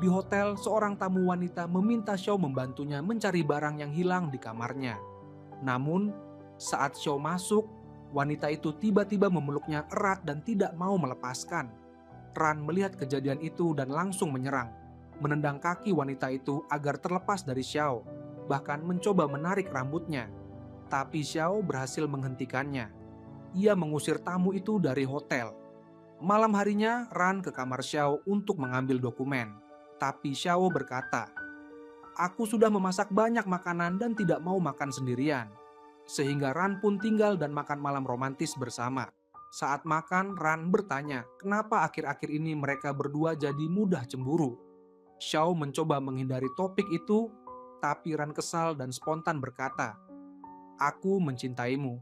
Di hotel, seorang tamu wanita meminta Xiao membantunya mencari barang yang hilang di kamarnya. Namun, saat Xiao masuk, wanita itu tiba-tiba memeluknya erat dan tidak mau melepaskan. Ran melihat kejadian itu dan langsung menyerang, menendang kaki wanita itu agar terlepas dari Xiao, bahkan mencoba menarik rambutnya. Tapi Xiao berhasil menghentikannya. Ia mengusir tamu itu dari hotel. Malam harinya, Ran ke kamar Xiao untuk mengambil dokumen. Tapi Xiao berkata, "Aku sudah memasak banyak makanan dan tidak mau makan sendirian." Sehingga Ran pun tinggal dan makan malam romantis bersama. Saat makan, Ran bertanya, kenapa akhir-akhir ini mereka berdua jadi mudah cemburu. Xiao mencoba menghindari topik itu, tapi Ran kesal dan spontan berkata, "Aku mencintaimu."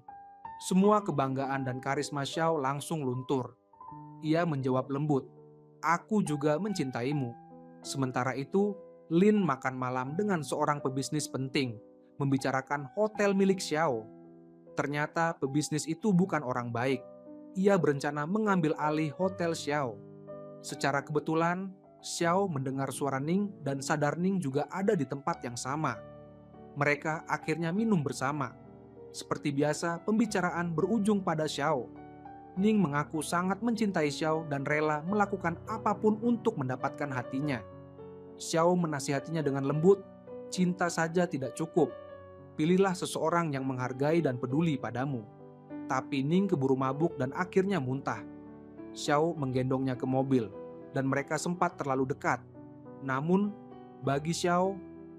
Semua kebanggaan dan karisma Xiao langsung luntur. Ia menjawab lembut, "Aku juga mencintaimu." Sementara itu, Lin makan malam dengan seorang pebisnis penting, membicarakan hotel milik Xiao. Ternyata pebisnis itu bukan orang baik. Ia berencana mengambil alih hotel Xiao. Secara kebetulan, Xiao mendengar suara Ning dan sadar Ning juga ada di tempat yang sama. Mereka akhirnya minum bersama. Seperti biasa, pembicaraan berujung pada Xiao. Ning mengaku sangat mencintai Xiao dan rela melakukan apapun untuk mendapatkan hatinya. Xiao menasihatinya dengan lembut, "Cinta saja tidak cukup. Pilihlah seseorang yang menghargai dan peduli padamu." Tapi Ning keburu mabuk dan akhirnya muntah. Xiao menggendongnya ke mobil. dan mereka sempat terlalu dekat. Namun, bagi Xiao,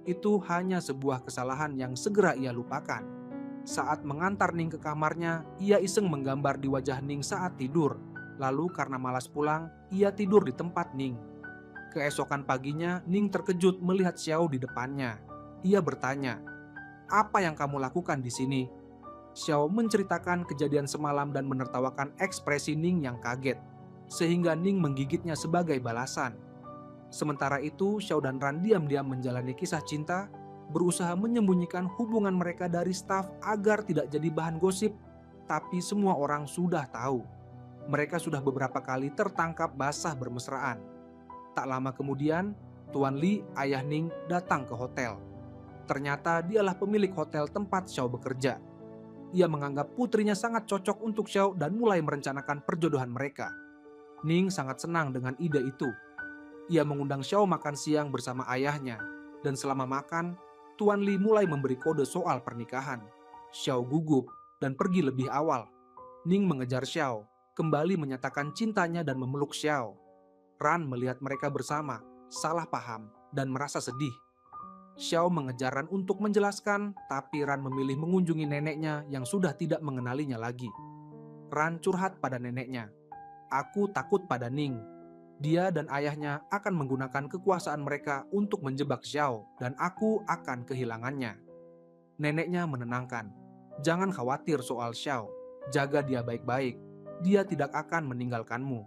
itu hanya sebuah kesalahan yang segera ia lupakan. Saat mengantar Ning ke kamarnya, ia iseng menggambar di wajah Ning saat tidur. Lalu karena malas pulang, ia tidur di tempat Ning. Keesokan paginya, Ning terkejut melihat Xiao di depannya. Ia bertanya, "Apa yang kamu lakukan di sini?" Xiao menceritakan kejadian semalam dan menertawakan ekspresi Ning yang kaget, sehingga Ning menggigitnya sebagai balasan. Sementara itu, Xiao dan Ran diam-diam menjalani kisah cinta, berusaha menyembunyikan hubungan mereka dari staf agar tidak jadi bahan gosip, tapi semua orang sudah tahu. Mereka sudah beberapa kali tertangkap basah bermesraan. Tak lama kemudian, Tuan Li, ayah Ning, datang ke hotel. Ternyata dialah pemilik hotel tempat Xiao bekerja. Ia menganggap putrinya sangat cocok untuk Xiao dan mulai merencanakan perjodohan mereka. Ning sangat senang dengan ide itu. Ia mengundang Xiao makan siang bersama ayahnya, dan selama makan, Tuan Li mulai memberi kode soal pernikahan. Xiao gugup dan pergi lebih awal. Ning mengejar Xiao, kembali menyatakan cintanya dan memeluk Xiao. Ran melihat mereka bersama, salah paham, dan merasa sedih. Xiao mengejar Ran untuk menjelaskan, tapi Ran memilih mengunjungi neneknya yang sudah tidak mengenalinya lagi. Ran curhat pada neneknya, "Aku takut pada Ning. Dia dan ayahnya akan menggunakan kekuasaan mereka untuk menjebak Xiao, dan aku akan kehilangannya." Neneknya menenangkan, "Jangan khawatir soal Xiao, jaga dia baik-baik, dia tidak akan meninggalkanmu."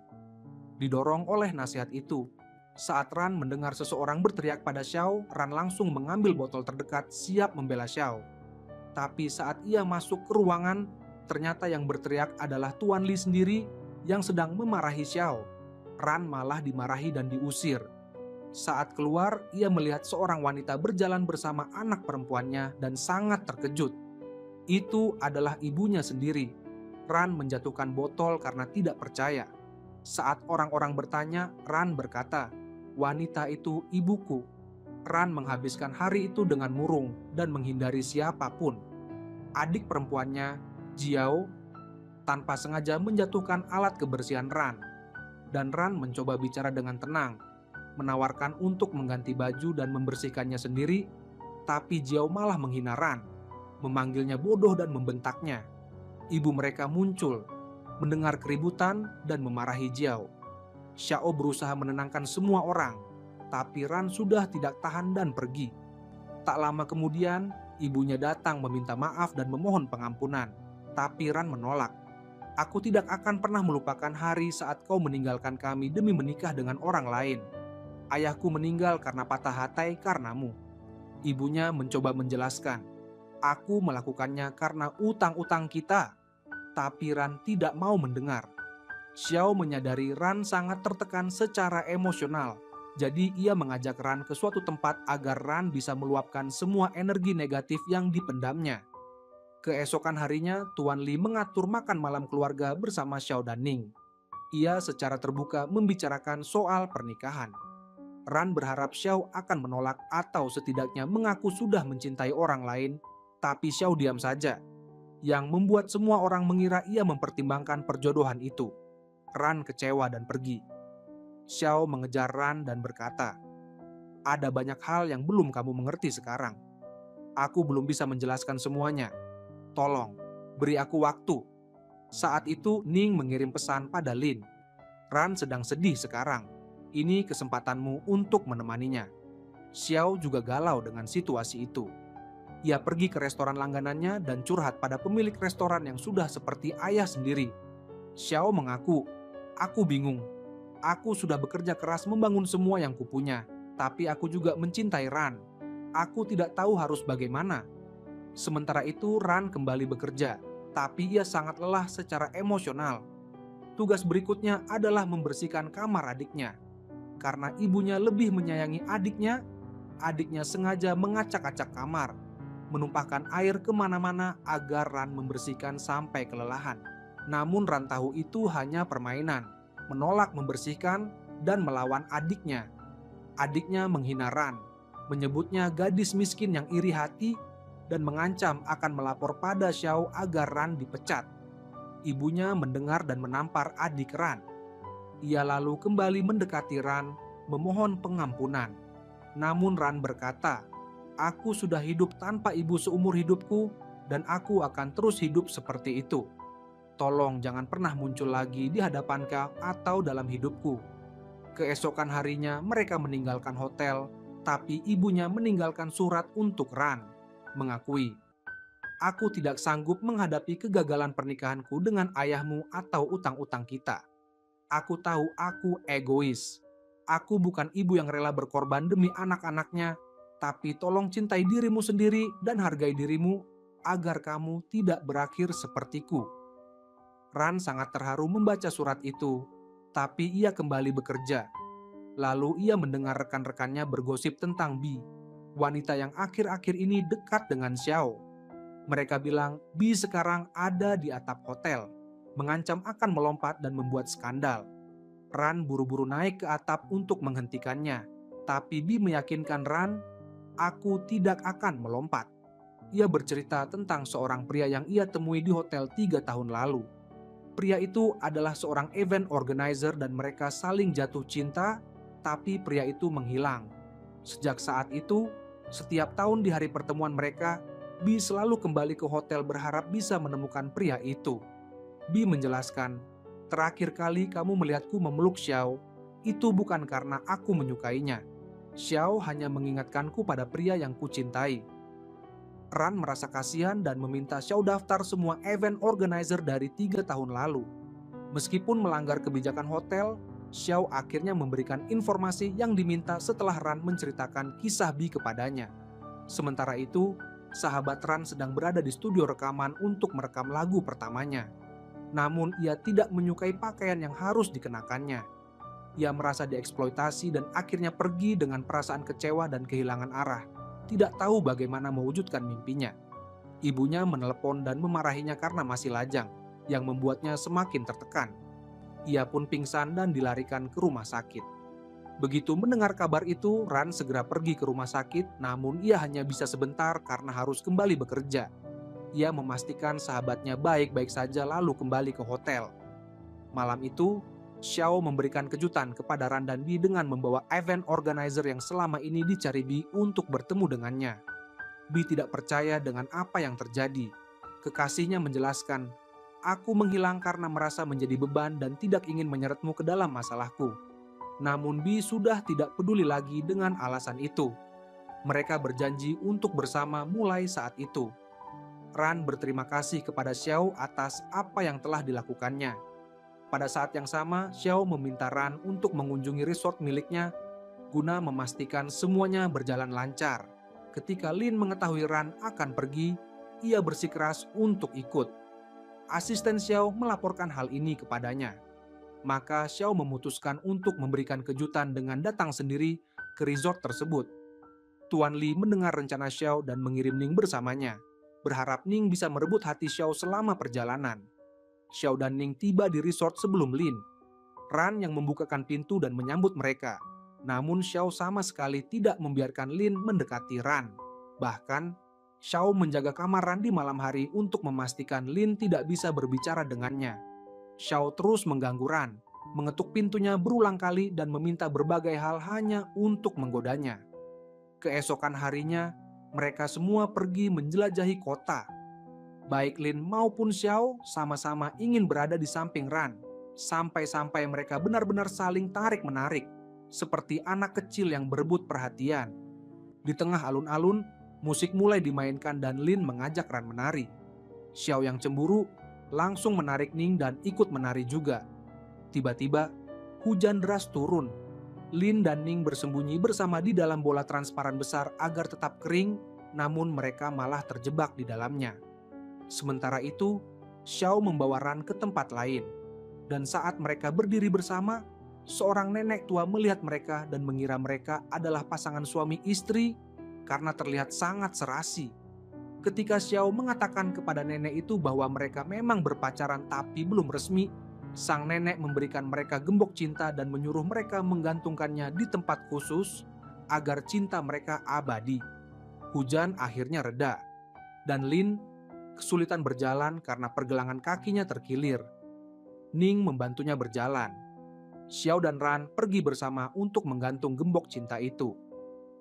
Didorong oleh nasihat itu, saat Ran mendengar seseorang berteriak pada Xiao, Ran langsung mengambil botol terdekat siap membela Xiao. Tapi saat ia masuk ke ruangan, ternyata yang berteriak adalah Tuan Li sendiri yang sedang memarahi Xiao. Ran malah dimarahi dan diusir. Saat keluar, ia melihat seorang wanita berjalan bersama anak perempuannya dan sangat terkejut. Itu adalah ibunya sendiri. Ran menjatuhkan botol karena tidak percaya. Saat orang-orang bertanya, Ran berkata, "Wanita itu ibuku." Ran menghabiskan hari itu dengan murung dan menghindari siapapun. Adik perempuannya, Jiao, tanpa sengaja menjatuhkan alat kebersihan Ran. Dan Ran mencoba bicara dengan tenang, menawarkan untuk mengganti baju dan membersihkannya sendiri, tapi Jiao malah menghina Ran, memanggilnya bodoh dan membentaknya. Ibu mereka muncul, mendengar keributan dan memarahi Jiao. Xiao berusaha menenangkan semua orang, tapi Ran sudah tidak tahan dan pergi. Tak lama kemudian, ibunya datang meminta maaf dan memohon pengampunan, tapi Ran menolak. "Aku tidak akan pernah melupakan hari saat kau meninggalkan kami demi menikah dengan orang lain. Ayahku meninggal karena patah hati karenamu." Ibunya mencoba menjelaskan, "Aku melakukannya karena utang-utang kita." Tapi Ran tidak mau mendengar. Xiao menyadari Ran sangat tertekan secara emosional. Jadi ia mengajak Ran ke suatu tempat agar Ran bisa meluapkan semua energi negatif yang dipendamnya. Keesokan harinya, Tuan Li mengatur makan malam keluarga bersama Xiao dan Ning. Ia secara terbuka membicarakan soal pernikahan. Ran berharap Xiao akan menolak atau setidaknya mengaku sudah mencintai orang lain, tapi Xiao diam saja, yang membuat semua orang mengira ia mempertimbangkan perjodohan itu. Ran kecewa dan pergi. Xiao mengejar Ran dan berkata, "Ada banyak hal yang belum kamu mengerti sekarang. Aku belum bisa menjelaskan semuanya. Tolong, beri aku waktu." Saat itu Ning mengirim pesan pada Lin. "Ran sedang sedih sekarang. Ini kesempatanmu untuk menemaninya." Xiao juga galau dengan situasi itu. Ia pergi ke restoran langganannya dan curhat pada pemilik restoran yang sudah seperti ayah sendiri. Xiao mengaku, "Aku bingung. Aku sudah bekerja keras membangun semua yang kupunya, tapi aku juga mencintai Ran. Aku tidak tahu harus bagaimana." Sementara itu Ran kembali bekerja, tapi ia sangat lelah secara emosional. Tugas berikutnya adalah membersihkan kamar adiknya. Karena ibunya lebih menyayangi adiknya, adiknya sengaja mengacak-acak kamar, menumpahkan air kemana-mana agar Ran membersihkan sampai kelelahan. Namun Ran tahu itu hanya permainan, menolak membersihkan dan melawan adiknya. Adiknya menghina Ran, menyebutnya gadis miskin yang iri hati, dan mengancam akan melapor pada Xiao agar Ran dipecat. Ibunya mendengar dan menampar adik Ran. Ia lalu kembali mendekati Ran, memohon pengampunan. Namun Ran berkata, "Aku sudah hidup tanpa ibu seumur hidupku, dan aku akan terus hidup seperti itu. Tolong jangan pernah muncul lagi di hadapan kau atau dalam hidupku." Keesokan harinya mereka meninggalkan hotel, tapi ibunya meninggalkan surat untuk Ran, mengakui, "Aku tidak sanggup menghadapi kegagalan pernikahanku dengan ayahmu atau utang-utang kita. Aku tahu aku egois. Aku bukan ibu yang rela berkorban demi anak-anaknya, tapi tolong cintai dirimu sendiri dan hargai dirimu agar kamu tidak berakhir sepertiku." Ran sangat terharu membaca surat itu, tapi ia kembali bekerja. Lalu ia mendengar rekan-rekannya bergosip tentang Bi, wanita yang akhir-akhir ini dekat dengan Xiao. Mereka bilang Bi sekarang ada di atap hotel, mengancam akan melompat dan membuat skandal. Ran buru-buru naik ke atap untuk menghentikannya, tapi Bi meyakinkan Ran, "Aku tidak akan melompat." Ia bercerita tentang seorang pria yang ia temui di hotel 3 tahun lalu. Pria itu adalah seorang event organizer dan mereka saling jatuh cinta, tapi pria itu menghilang. Sejak saat itu, setiap tahun di hari pertemuan mereka, Bi selalu kembali ke hotel berharap bisa menemukan pria itu. Bi menjelaskan, "Terakhir kali kamu melihatku memeluk Xiao, itu bukan karena aku menyukainya. Xiao hanya mengingatkanku pada pria yang kucintai." Ran merasa kasihan dan meminta Xiao daftar semua event organizer dari 3 tahun lalu. Meskipun melanggar kebijakan hotel, Xiao akhirnya memberikan informasi yang diminta setelah Ran menceritakan kisah Bi kepadanya. Sementara itu, sahabat Ran sedang berada di studio rekaman untuk merekam lagu pertamanya. Namun ia tidak menyukai pakaian yang harus dikenakannya. Ia merasa dieksploitasi dan akhirnya pergi dengan perasaan kecewa dan kehilangan arah, tidak tahu bagaimana mewujudkan mimpinya. Ibunya menelepon dan memarahinya karena masih lajang, yang membuatnya semakin tertekan. Ia pun pingsan dan dilarikan ke rumah sakit. Begitu mendengar kabar itu, Ran segera pergi ke rumah sakit, namun ia hanya bisa sebentar karena harus kembali bekerja. Ia memastikan sahabatnya baik-baik saja lalu kembali ke hotel. Malam itu, Xiao memberikan kejutan kepada Ran dan Bi dengan membawa event organizer yang selama ini dicari Bi untuk bertemu dengannya. Bi tidak percaya dengan apa yang terjadi. Kekasihnya menjelaskan, "Aku menghilang karena merasa menjadi beban dan tidak ingin menyeretmu ke dalam masalahku." Namun Bi sudah tidak peduli lagi dengan alasan itu. Mereka berjanji untuk bersama mulai saat itu. Ran berterima kasih kepada Xiao atas apa yang telah dilakukannya. Pada saat yang sama, Xiao meminta Ran untuk mengunjungi resort miliknya guna memastikan semuanya berjalan lancar. Ketika Lin mengetahui Ran akan pergi, ia bersikeras untuk ikut. Asisten Xiao melaporkan hal ini kepadanya. Maka Xiao memutuskan untuk memberikan kejutan dengan datang sendiri ke resort tersebut. Tuan Li mendengar rencana Xiao dan mengirim Ning bersamanya, berharap Ning bisa merebut hati Xiao selama perjalanan. Xiao dan Ning tiba di resort sebelum Lin. Ran yang membukakan pintu dan menyambut mereka. Namun Xiao sama sekali tidak membiarkan Lin mendekati Ran. Bahkan, Xiao menjaga kamar Ran di malam hari untuk memastikan Lin tidak bisa berbicara dengannya. Xiao terus mengganggu Ran, mengetuk pintunya berulang kali dan meminta berbagai hal hanya untuk menggodanya. Keesokan harinya, mereka semua pergi menjelajahi kota. Baik Lin maupun Xiao sama-sama ingin berada di samping Ran, sampai-sampai mereka benar-benar saling tarik-menarik, seperti anak kecil yang berebut perhatian. Di tengah alun-alun, musik mulai dimainkan dan Lin mengajak Ran menari. Xiao yang cemburu langsung menarik Ning dan ikut menari juga. Tiba-tiba, hujan deras turun. Lin dan Ning bersembunyi bersama di dalam bola transparan besar agar tetap kering, namun mereka malah terjebak di dalamnya. Sementara itu, Xiao membawa Ran ke tempat lain. Dan saat mereka berdiri bersama, seorang nenek tua melihat mereka dan mengira mereka adalah pasangan suami istri karena terlihat sangat serasi. Ketika Xiao mengatakan kepada nenek itu bahwa mereka memang berpacaran tapi belum resmi, sang nenek memberikan mereka gembok cinta dan menyuruh mereka menggantungkannya di tempat khusus agar cinta mereka abadi. Hujan akhirnya reda, dan Lin kesulitan berjalan karena pergelangan kakinya terkilir. Ning membantunya berjalan. Xiao dan Ran pergi bersama untuk menggantung gembok cinta itu.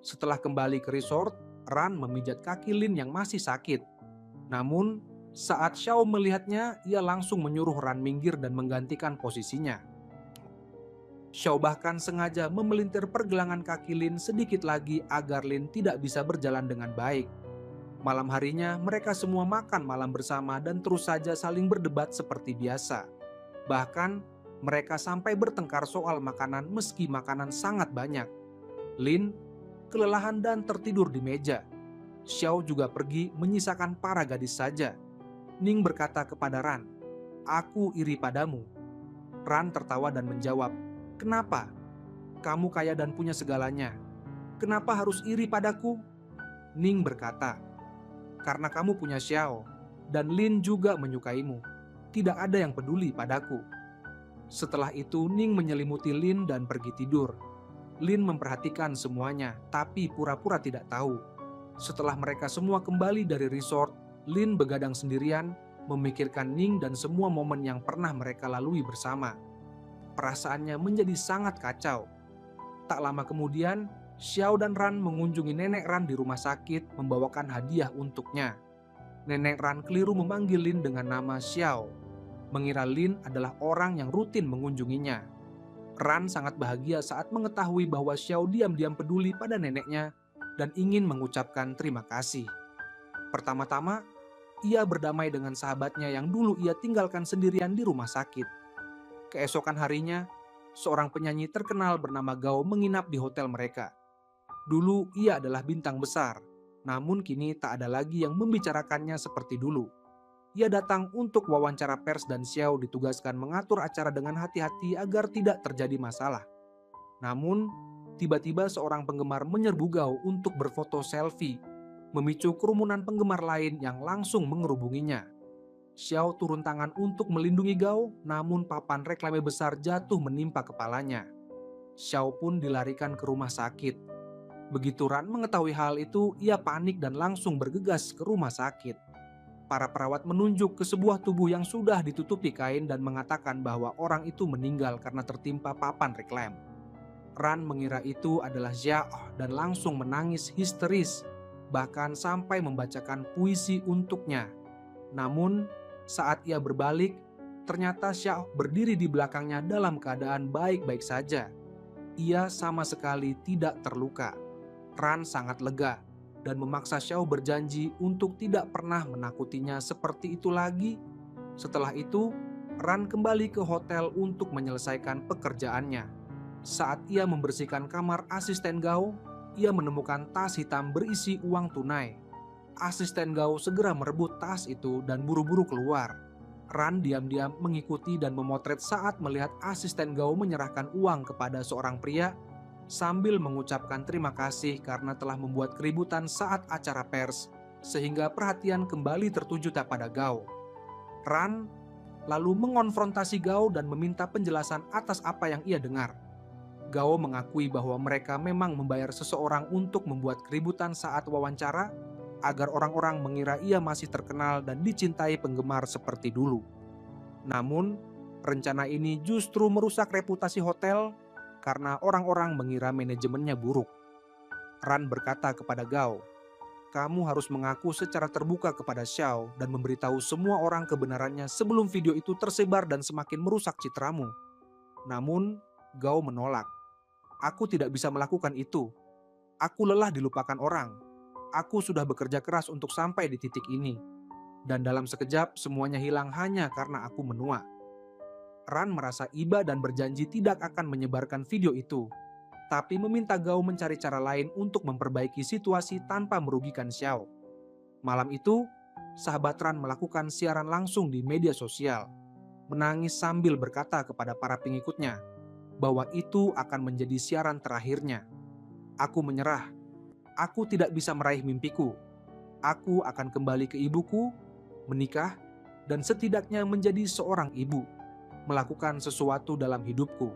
Setelah kembali ke resort, Ran memijat kaki Lin yang masih sakit. Namun, saat Xiao melihatnya, ia langsung menyuruh Ran minggir dan menggantikan posisinya. Xiao bahkan sengaja memelintir pergelangan kaki Lin sedikit lagi agar Lin tidak bisa berjalan dengan baik. Malam harinya, mereka semua makan malam bersama dan terus saja saling berdebat seperti biasa. Bahkan, mereka sampai bertengkar soal makanan meski makanan sangat banyak. Lin kelelahan dan tertidur di meja. Xiao juga pergi menyisakan para gadis saja. Ning berkata kepada Ran, "Aku iri padamu." Ran tertawa dan menjawab, "Kenapa? Kamu kaya dan punya segalanya. Kenapa harus iri padaku?" Ning berkata, "Karena kamu punya Xiao, dan Lin juga menyukaimu. Tidak ada yang peduli padaku." Setelah itu, Ning menyelimuti Lin dan pergi tidur. Lin memperhatikan semuanya, tapi pura-pura tidak tahu. Setelah mereka semua kembali dari resort, Lin begadang sendirian, memikirkan Ning dan semua momen yang pernah mereka lalui bersama. Perasaannya menjadi sangat kacau. Tak lama kemudian, Xiao dan Ran mengunjungi nenek Ran di rumah sakit membawakan hadiah untuknya. Nenek Ran keliru memanggil Lin dengan nama Xiao, mengira Lin adalah orang yang rutin mengunjunginya. Ran sangat bahagia saat mengetahui bahwa Xiao diam-diam peduli pada neneknya dan ingin mengucapkan terima kasih. Pertama-tama, ia berdamai dengan sahabatnya yang dulu ia tinggalkan sendirian di rumah sakit. Keesokan harinya, seorang penyanyi terkenal bernama Gao menginap di hotel mereka. Dulu ia adalah bintang besar, namun kini tak ada lagi yang membicarakannya seperti dulu. Ia datang untuk wawancara pers dan Xiao ditugaskan mengatur acara dengan hati-hati agar tidak terjadi masalah. Namun, tiba-tiba seorang penggemar menyerbu Gao untuk berfoto selfie, memicu kerumunan penggemar lain yang langsung mengerubunginya. Xiao turun tangan untuk melindungi Gao, namun papan reklame besar jatuh menimpa kepalanya. Xiao pun dilarikan ke rumah sakit. Begitu Ran mengetahui hal itu, ia panik dan langsung bergegas ke rumah sakit. Para perawat menunjuk ke sebuah tubuh yang sudah ditutupi kain dan mengatakan bahwa orang itu meninggal karena tertimpa papan reklam. Ran mengira itu adalah Xiao dan langsung menangis histeris, bahkan sampai membacakan puisi untuknya. Namun, saat ia berbalik, ternyata Xiao berdiri di belakangnya dalam keadaan baik-baik saja. Ia sama sekali tidak terluka. Ran sangat lega dan memaksa Xiao berjanji untuk tidak pernah menakutinya seperti itu lagi. Setelah itu, Ran kembali ke hotel untuk menyelesaikan pekerjaannya. Saat ia membersihkan kamar asisten Gao, ia menemukan tas hitam berisi uang tunai. Asisten Gao segera merebut tas itu dan buru-buru keluar. Ran diam-diam mengikuti dan memotret saat melihat asisten Gao menyerahkan uang kepada seorang pria sambil mengucapkan terima kasih karena telah membuat keributan saat acara pers, sehingga perhatian kembali tertuju pada Gao. Ran lalu mengonfrontasi Gao dan meminta penjelasan atas apa yang ia dengar. Gao mengakui bahwa mereka memang membayar seseorang untuk membuat keributan saat wawancara agar orang-orang mengira ia masih terkenal dan dicintai penggemar seperti dulu. Namun, rencana ini justru merusak reputasi hotel karena orang-orang mengira manajemennya buruk. Ran berkata kepada Gao, "Kamu harus mengaku secara terbuka kepada Xiao dan memberitahu semua orang kebenarannya sebelum video itu tersebar dan semakin merusak citramu." Namun, Gao menolak. "Aku tidak bisa melakukan itu. Aku lelah dilupakan orang. Aku sudah bekerja keras untuk sampai di titik ini. Dan dalam sekejap semuanya hilang hanya karena aku menua." Ran merasa iba dan berjanji tidak akan menyebarkan video itu, tapi meminta Gao mencari cara lain untuk memperbaiki situasi tanpa merugikan Xiao. Malam itu, sahabat Ran melakukan siaran langsung di media sosial, menangis sambil berkata kepada para pengikutnya bahwa itu akan menjadi siaran terakhirnya. "Aku menyerah. Aku tidak bisa meraih mimpiku. Aku akan kembali ke ibuku, menikah, dan setidaknya menjadi seorang ibu, melakukan sesuatu dalam hidupku."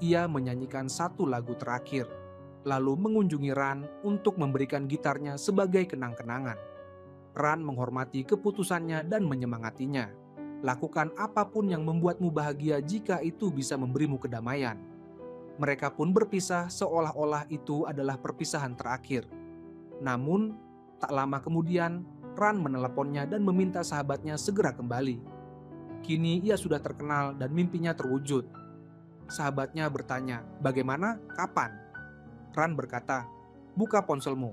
Ia menyanyikan satu lagu terakhir, lalu mengunjungi Ran untuk memberikan gitarnya sebagai kenang-kenangan. Ran menghormati keputusannya dan menyemangatinya, Lakukan apapun yang membuatmu bahagia jika itu bisa memberimu kedamaian. Mereka pun berpisah seolah-olah itu adalah perpisahan terakhir. Namun, tak lama kemudian, Ran meneleponnya dan meminta sahabatnya segera kembali. Kini ia sudah terkenal dan mimpinya terwujud. Sahabatnya bertanya, "Bagaimana? Kapan?" Ran berkata, "Buka ponselmu."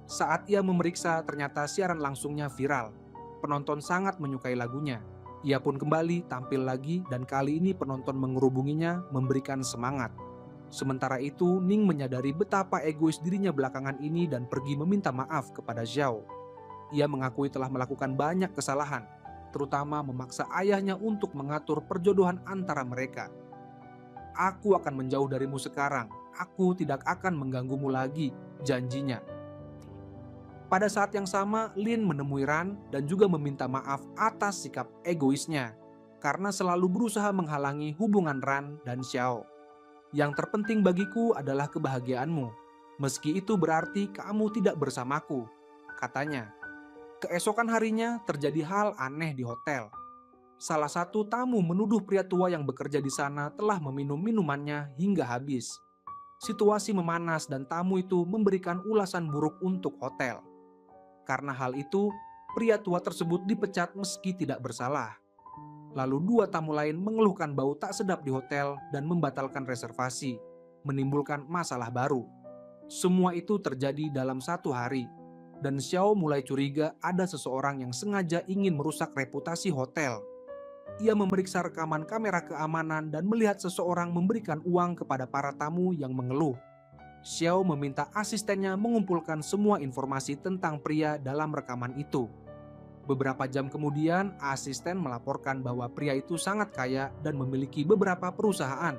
Saat ia memeriksa, ternyata siaran langsungnya viral. Penonton sangat menyukai lagunya. Ia pun kembali tampil lagi dan kali ini penonton mengerubunginya memberikan semangat. Sementara itu, Ning menyadari betapa egois dirinya belakangan ini dan pergi meminta maaf kepada Xiao. Ia mengakui telah melakukan banyak kesalahan, terutama memaksa ayahnya untuk mengatur perjodohan antara mereka. "Aku akan menjauh darimu sekarang. Aku tidak akan mengganggumu lagi," janjinya. Pada saat yang sama, Lin menemui Ran dan juga meminta maaf atas sikap egoisnya karena selalu berusaha menghalangi hubungan Ran dan Xiao. "Yang terpenting bagiku adalah kebahagiaanmu, meski itu berarti kamu tidak bersamaku," katanya. Keesokan harinya terjadi hal aneh di hotel. Salah satu tamu menuduh pria tua yang bekerja di sana telah meminum minumannya hingga habis. Situasi memanas dan tamu itu memberikan ulasan buruk untuk hotel. Karena hal itu, pria tua tersebut dipecat meski tidak bersalah. Lalu dua tamu lain mengeluhkan bau tak sedap di hotel dan membatalkan reservasi, menimbulkan masalah baru. Semua itu terjadi dalam satu hari, dan Xiao mulai curiga ada seseorang yang sengaja ingin merusak reputasi hotel. Ia memeriksa rekaman kamera keamanan dan melihat seseorang memberikan uang kepada para tamu yang mengeluh. Xiao meminta asistennya mengumpulkan semua informasi tentang pria dalam rekaman itu. Beberapa jam kemudian, asisten melaporkan bahwa pria itu sangat kaya dan memiliki beberapa perusahaan.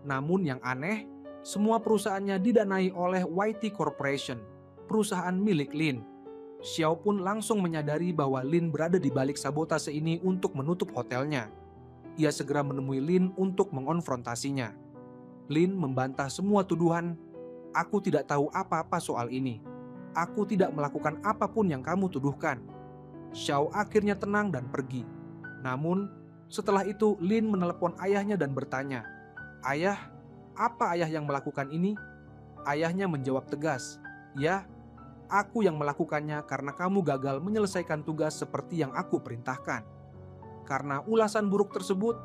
Namun yang aneh, semua perusahaannya didanai oleh YT Corporation, perusahaan milik Lin. Xiao pun langsung menyadari bahwa Lin berada di balik sabotase ini untuk menutup hotelnya. Ia segera menemui Lin untuk mengonfrontasinya. Lin membantah semua tuduhan. "Aku tidak tahu apa-apa soal ini. Aku tidak melakukan apapun yang kamu tuduhkan." Xiao akhirnya tenang dan pergi. Namun, setelah itu Lin menelepon ayahnya dan bertanya, "Ayah, apa ayah yang melakukan ini?" Ayahnya menjawab tegas, "Ya, aku yang melakukannya karena kamu gagal menyelesaikan tugas seperti yang aku perintahkan." Karena ulasan buruk tersebut,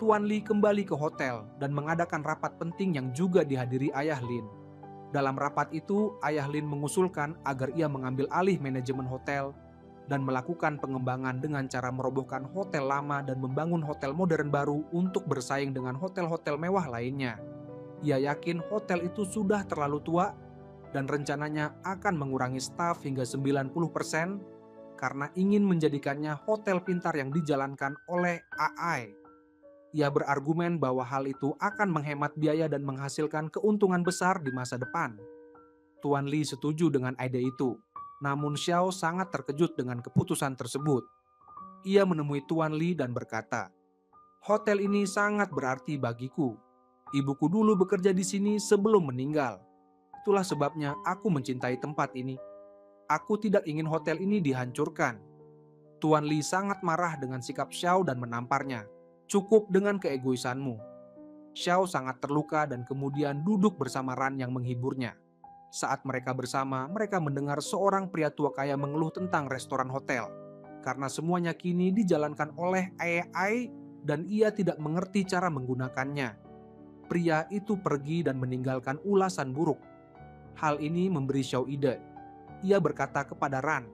Tuan Li kembali ke hotel dan mengadakan rapat penting yang juga dihadiri ayah Lin. Dalam rapat itu, ayah Lin mengusulkan agar ia mengambil alih manajemen hotel dan melakukan pengembangan dengan cara merobohkan hotel lama dan membangun hotel modern baru untuk bersaing dengan hotel-hotel mewah lainnya. Ia yakin hotel itu sudah terlalu tua dan rencananya akan mengurangi staf hingga 90% karena ingin menjadikannya hotel pintar yang dijalankan oleh AI. Ia berargumen bahwa hal itu akan menghemat biaya dan menghasilkan keuntungan besar di masa depan. Tuan Li setuju dengan ide itu, namun Xiao sangat terkejut dengan keputusan tersebut. Ia menemui Tuan Li dan berkata, "Hotel ini sangat berarti bagiku. Ibuku dulu bekerja di sini sebelum meninggal. Itulah sebabnya aku mencintai tempat ini. Aku tidak ingin hotel ini dihancurkan." Tuan Li sangat marah dengan sikap Xiao dan menamparnya. "Cukup dengan keegoisanmu." Xiao sangat terluka dan kemudian duduk bersama Ran yang menghiburnya. Saat mereka bersama, mereka mendengar seorang pria tua kaya mengeluh tentang restoran hotel. Karena semuanya kini dijalankan oleh AI dan ia tidak mengerti cara menggunakannya. Pria itu pergi dan meninggalkan ulasan buruk. Hal ini memberi Xiao ide. Ia berkata kepada Ran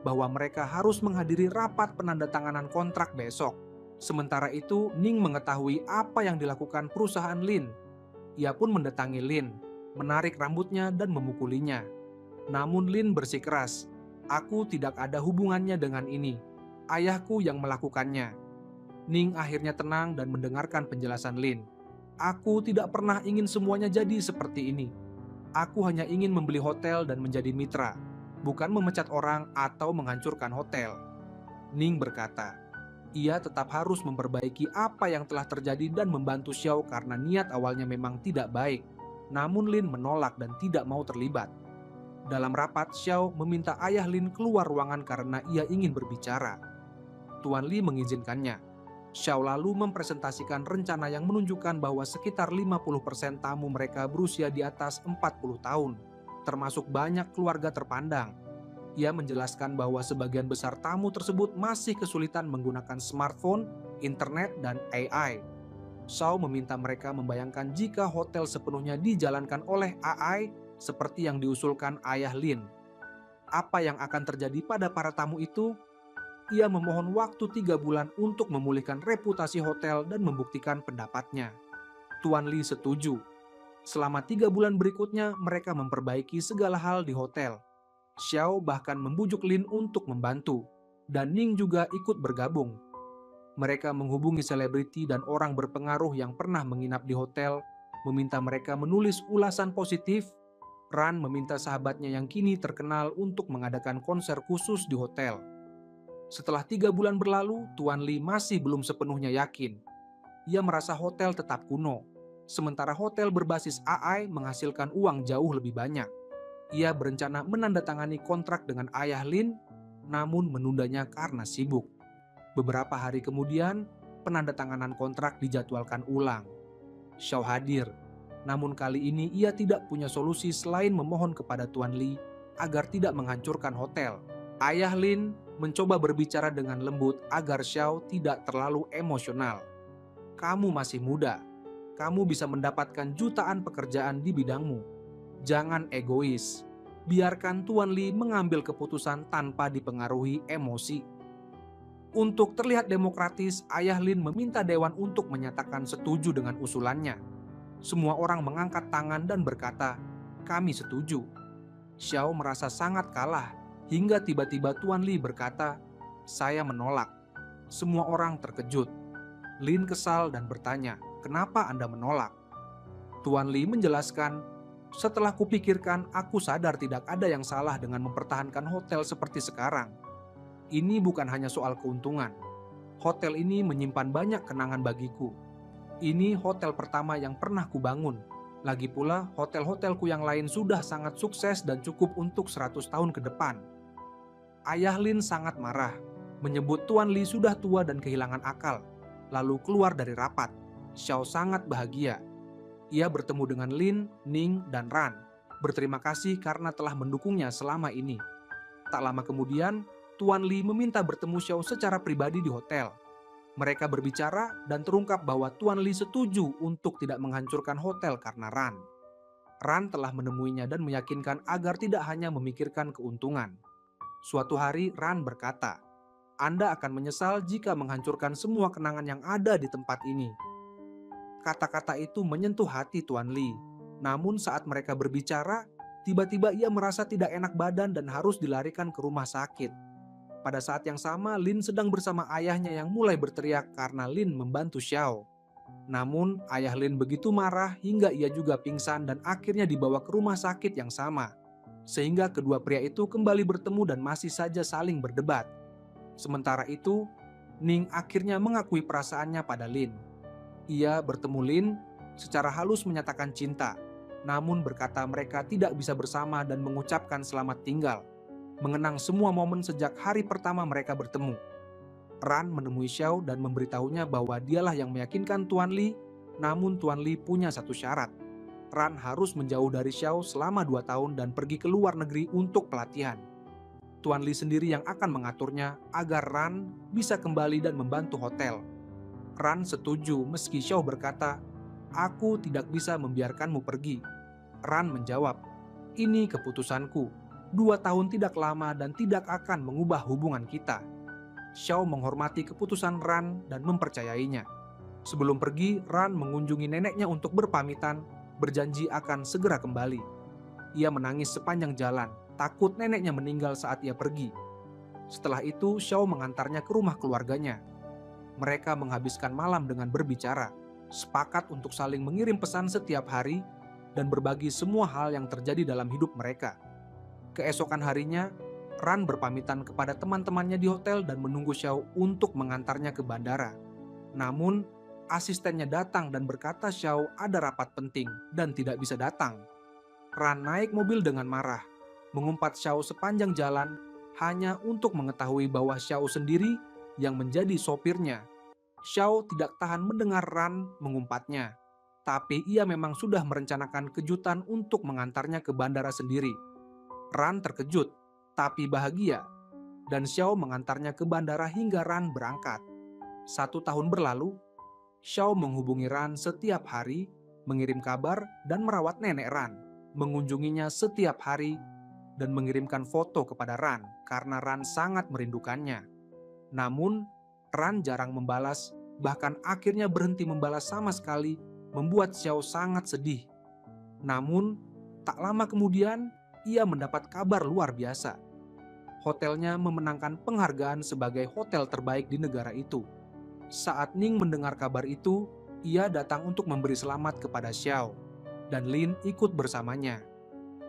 bahwa mereka harus menghadiri rapat penandatanganan kontrak besok. Sementara itu, Ning mengetahui apa yang dilakukan perusahaan Lin. Ia pun mendatangi Lin, menarik rambutnya dan memukulinya. Namun Lin bersikeras, "Aku tidak ada hubungannya dengan ini. Ayahku yang melakukannya." Ning akhirnya tenang dan mendengarkan penjelasan Lin. "Aku tidak pernah ingin semuanya jadi seperti ini. Aku hanya ingin membeli hotel dan menjadi mitra, bukan memecat orang atau menghancurkan hotel." Ning berkata, ia tetap harus memperbaiki apa yang telah terjadi dan membantu Xiao karena niat awalnya memang tidak baik. Namun Lin menolak dan tidak mau terlibat. Dalam rapat, Xiao meminta ayah Lin keluar ruangan karena ia ingin berbicara. Tuan Li mengizinkannya. Xiao lalu mempresentasikan rencana yang menunjukkan bahwa sekitar 50% tamu mereka berusia di atas 40 tahun, termasuk banyak keluarga terpandang. Ia menjelaskan bahwa sebagian besar tamu tersebut masih kesulitan menggunakan smartphone, internet, dan AI. Xiao meminta mereka membayangkan jika hotel sepenuhnya dijalankan oleh AI seperti yang diusulkan ayah Lin. Apa yang akan terjadi pada para tamu itu? Ia memohon waktu 3 bulan untuk memulihkan reputasi hotel dan membuktikan pendapatnya. Tuan Li setuju. Selama 3 bulan berikutnya, mereka memperbaiki segala hal di hotel. Xiao bahkan membujuk Lin untuk membantu, dan Ning juga ikut bergabung. Mereka menghubungi selebriti dan orang berpengaruh yang pernah menginap di hotel, meminta mereka menulis ulasan positif. Ran meminta sahabatnya yang kini terkenal untuk mengadakan konser khusus di hotel. Setelah 3 bulan berlalu, Tuan Li masih belum sepenuhnya yakin. Ia merasa hotel tetap kuno, sementara hotel berbasis AI menghasilkan uang jauh lebih banyak. Ia berencana menandatangani kontrak dengan ayah Lin, namun menundanya karena sibuk. Beberapa hari kemudian, penandatanganan kontrak dijadwalkan ulang. Xiao hadir, namun kali ini ia tidak punya solusi selain memohon kepada Tuan Li agar tidak menghancurkan hotel. Ayah Lin mencoba berbicara dengan lembut agar Xiao tidak terlalu emosional. Kamu masih muda, kamu bisa mendapatkan jutaan pekerjaan di bidangmu. Jangan egois, biarkan Tuan Li mengambil keputusan tanpa dipengaruhi emosi. Untuk terlihat demokratis, ayah Lin meminta dewan untuk menyatakan setuju dengan usulannya. Semua orang mengangkat tangan dan berkata, "Kami setuju." Xiao merasa sangat kalah, hingga tiba-tiba Tuan Li berkata, "Saya menolak." Semua orang terkejut. Lin kesal dan bertanya, "Kenapa Anda menolak?" Tuan Li menjelaskan, "Setelah kupikirkan, aku sadar tidak ada yang salah dengan mempertahankan hotel seperti sekarang. Ini bukan hanya soal keuntungan. Hotel ini menyimpan banyak kenangan bagiku. Ini hotel pertama yang pernah kubangun. Lagi pula, hotel-hotelku yang lain sudah sangat sukses dan cukup untuk 100 tahun ke depan." Ayah Lin sangat marah, menyebut Tuan Li sudah tua dan kehilangan akal, lalu keluar dari rapat. Xiao sangat bahagia. Ia bertemu dengan Lin, Ning, dan Ran. Berterima kasih karena telah mendukungnya selama ini. Tak lama kemudian, Tuan Li meminta bertemu Xiao secara pribadi di hotel. Mereka berbicara dan terungkap bahwa Tuan Li setuju untuk tidak menghancurkan hotel karena Ran. Ran telah menemuinya dan meyakinkan agar tidak hanya memikirkan keuntungan. Suatu hari Ran berkata, "Anda akan menyesal jika menghancurkan semua kenangan yang ada di tempat ini." Kata-kata itu menyentuh hati Tuan Li. Namun saat mereka berbicara, tiba-tiba ia merasa tidak enak badan dan harus dilarikan ke rumah sakit. Pada saat yang sama, Lin sedang bersama ayahnya yang mulai berteriak karena Lin membantu Xiao. Namun, ayah Lin begitu marah hingga ia juga pingsan dan akhirnya dibawa ke rumah sakit yang sama. Sehingga kedua pria itu kembali bertemu dan masih saja saling berdebat. Sementara itu, Ning akhirnya mengakui perasaannya pada Lin. Ia bertemu Lin, secara halus menyatakan cinta, namun berkata mereka tidak bisa bersama dan mengucapkan selamat tinggal, mengenang semua momen sejak hari pertama mereka bertemu. Ran menemui Xiao dan memberitahunya bahwa dialah yang meyakinkan Tuan Li, namun Tuan Li punya satu syarat. Ran harus menjauh dari Xiao selama 2 tahun dan pergi ke luar negeri untuk pelatihan. Tuan Li sendiri yang akan mengaturnya agar Ran bisa kembali dan membantu hotel. Ran setuju meski Xiao berkata, "Aku tidak bisa membiarkanmu pergi." Ran menjawab, "Ini keputusanku. 2 tahun tidak lama dan tidak akan mengubah hubungan kita." Xiao menghormati keputusan Ran dan mempercayainya. Sebelum pergi, Ran mengunjungi neneknya untuk berpamitan, berjanji akan segera kembali. Ia menangis sepanjang jalan, takut neneknya meninggal saat ia pergi. Setelah itu, Xiao mengantarnya ke rumah keluarganya. Mereka menghabiskan malam dengan berbicara, sepakat untuk saling mengirim pesan setiap hari, dan berbagi semua hal yang terjadi dalam hidup mereka. Keesokan harinya, Ran berpamitan kepada teman-temannya di hotel dan menunggu Xiao untuk mengantarnya ke bandara. Namun, asistennya datang dan berkata Xiao ada rapat penting dan tidak bisa datang. Ran naik mobil dengan marah, mengumpat Xiao sepanjang jalan hanya untuk mengetahui bahwa Xiao sendiri yang menjadi sopirnya. Xiao tidak tahan mendengar Ran mengumpatnya, tapi ia memang sudah merencanakan kejutan untuk mengantarnya ke bandara sendiri. Ran terkejut, tapi bahagia, dan Xiao mengantarnya ke bandara hingga Ran berangkat. 1 tahun berlalu, Xiao menghubungi Ran setiap hari, mengirim kabar dan merawat nenek Ran, mengunjunginya setiap hari, dan mengirimkan foto kepada Ran karena Ran sangat merindukannya. Namun, Ran jarang membalas, bahkan akhirnya berhenti membalas sama sekali, membuat Xiao sangat sedih. Namun, tak lama kemudian, ia mendapat kabar luar biasa. Hotelnya memenangkan penghargaan sebagai hotel terbaik di negara itu. Saat Ning mendengar kabar itu, ia datang untuk memberi selamat kepada Xiao, dan Lin ikut bersamanya.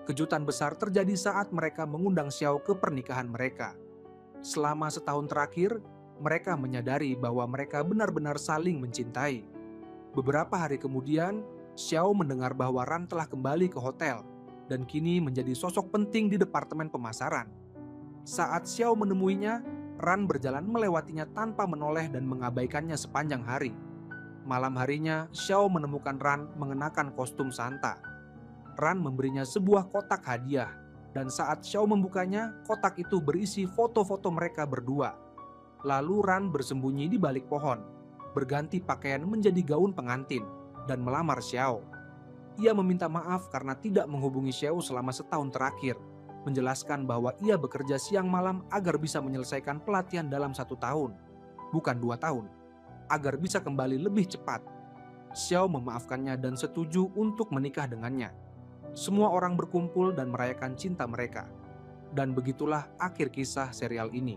Kejutan besar terjadi saat mereka mengundang Xiao ke pernikahan mereka. Selama setahun terakhir, mereka menyadari bahwa mereka benar-benar saling mencintai. Beberapa hari kemudian, Xiao mendengar bahwa Ran telah kembali ke hotel dan kini menjadi sosok penting di departemen pemasaran. Saat Xiao menemuinya, Ran berjalan melewatinya tanpa menoleh dan mengabaikannya sepanjang hari. Malam harinya, Xiao menemukan Ran mengenakan kostum Santa. Ran memberinya sebuah kotak hadiah, dan saat Xiao membukanya, kotak itu berisi foto-foto mereka berdua. Lalu Ran bersembunyi di balik pohon, berganti pakaian menjadi gaun pengantin, dan melamar Xiao. Ia meminta maaf karena tidak menghubungi Xiao selama setahun terakhir, menjelaskan bahwa ia bekerja siang malam agar bisa menyelesaikan pelatihan dalam 1 tahun, bukan 2 tahun, agar bisa kembali lebih cepat. Xiao memaafkannya dan setuju untuk menikah dengannya. Semua orang berkumpul dan merayakan cinta mereka. Dan begitulah akhir kisah serial ini.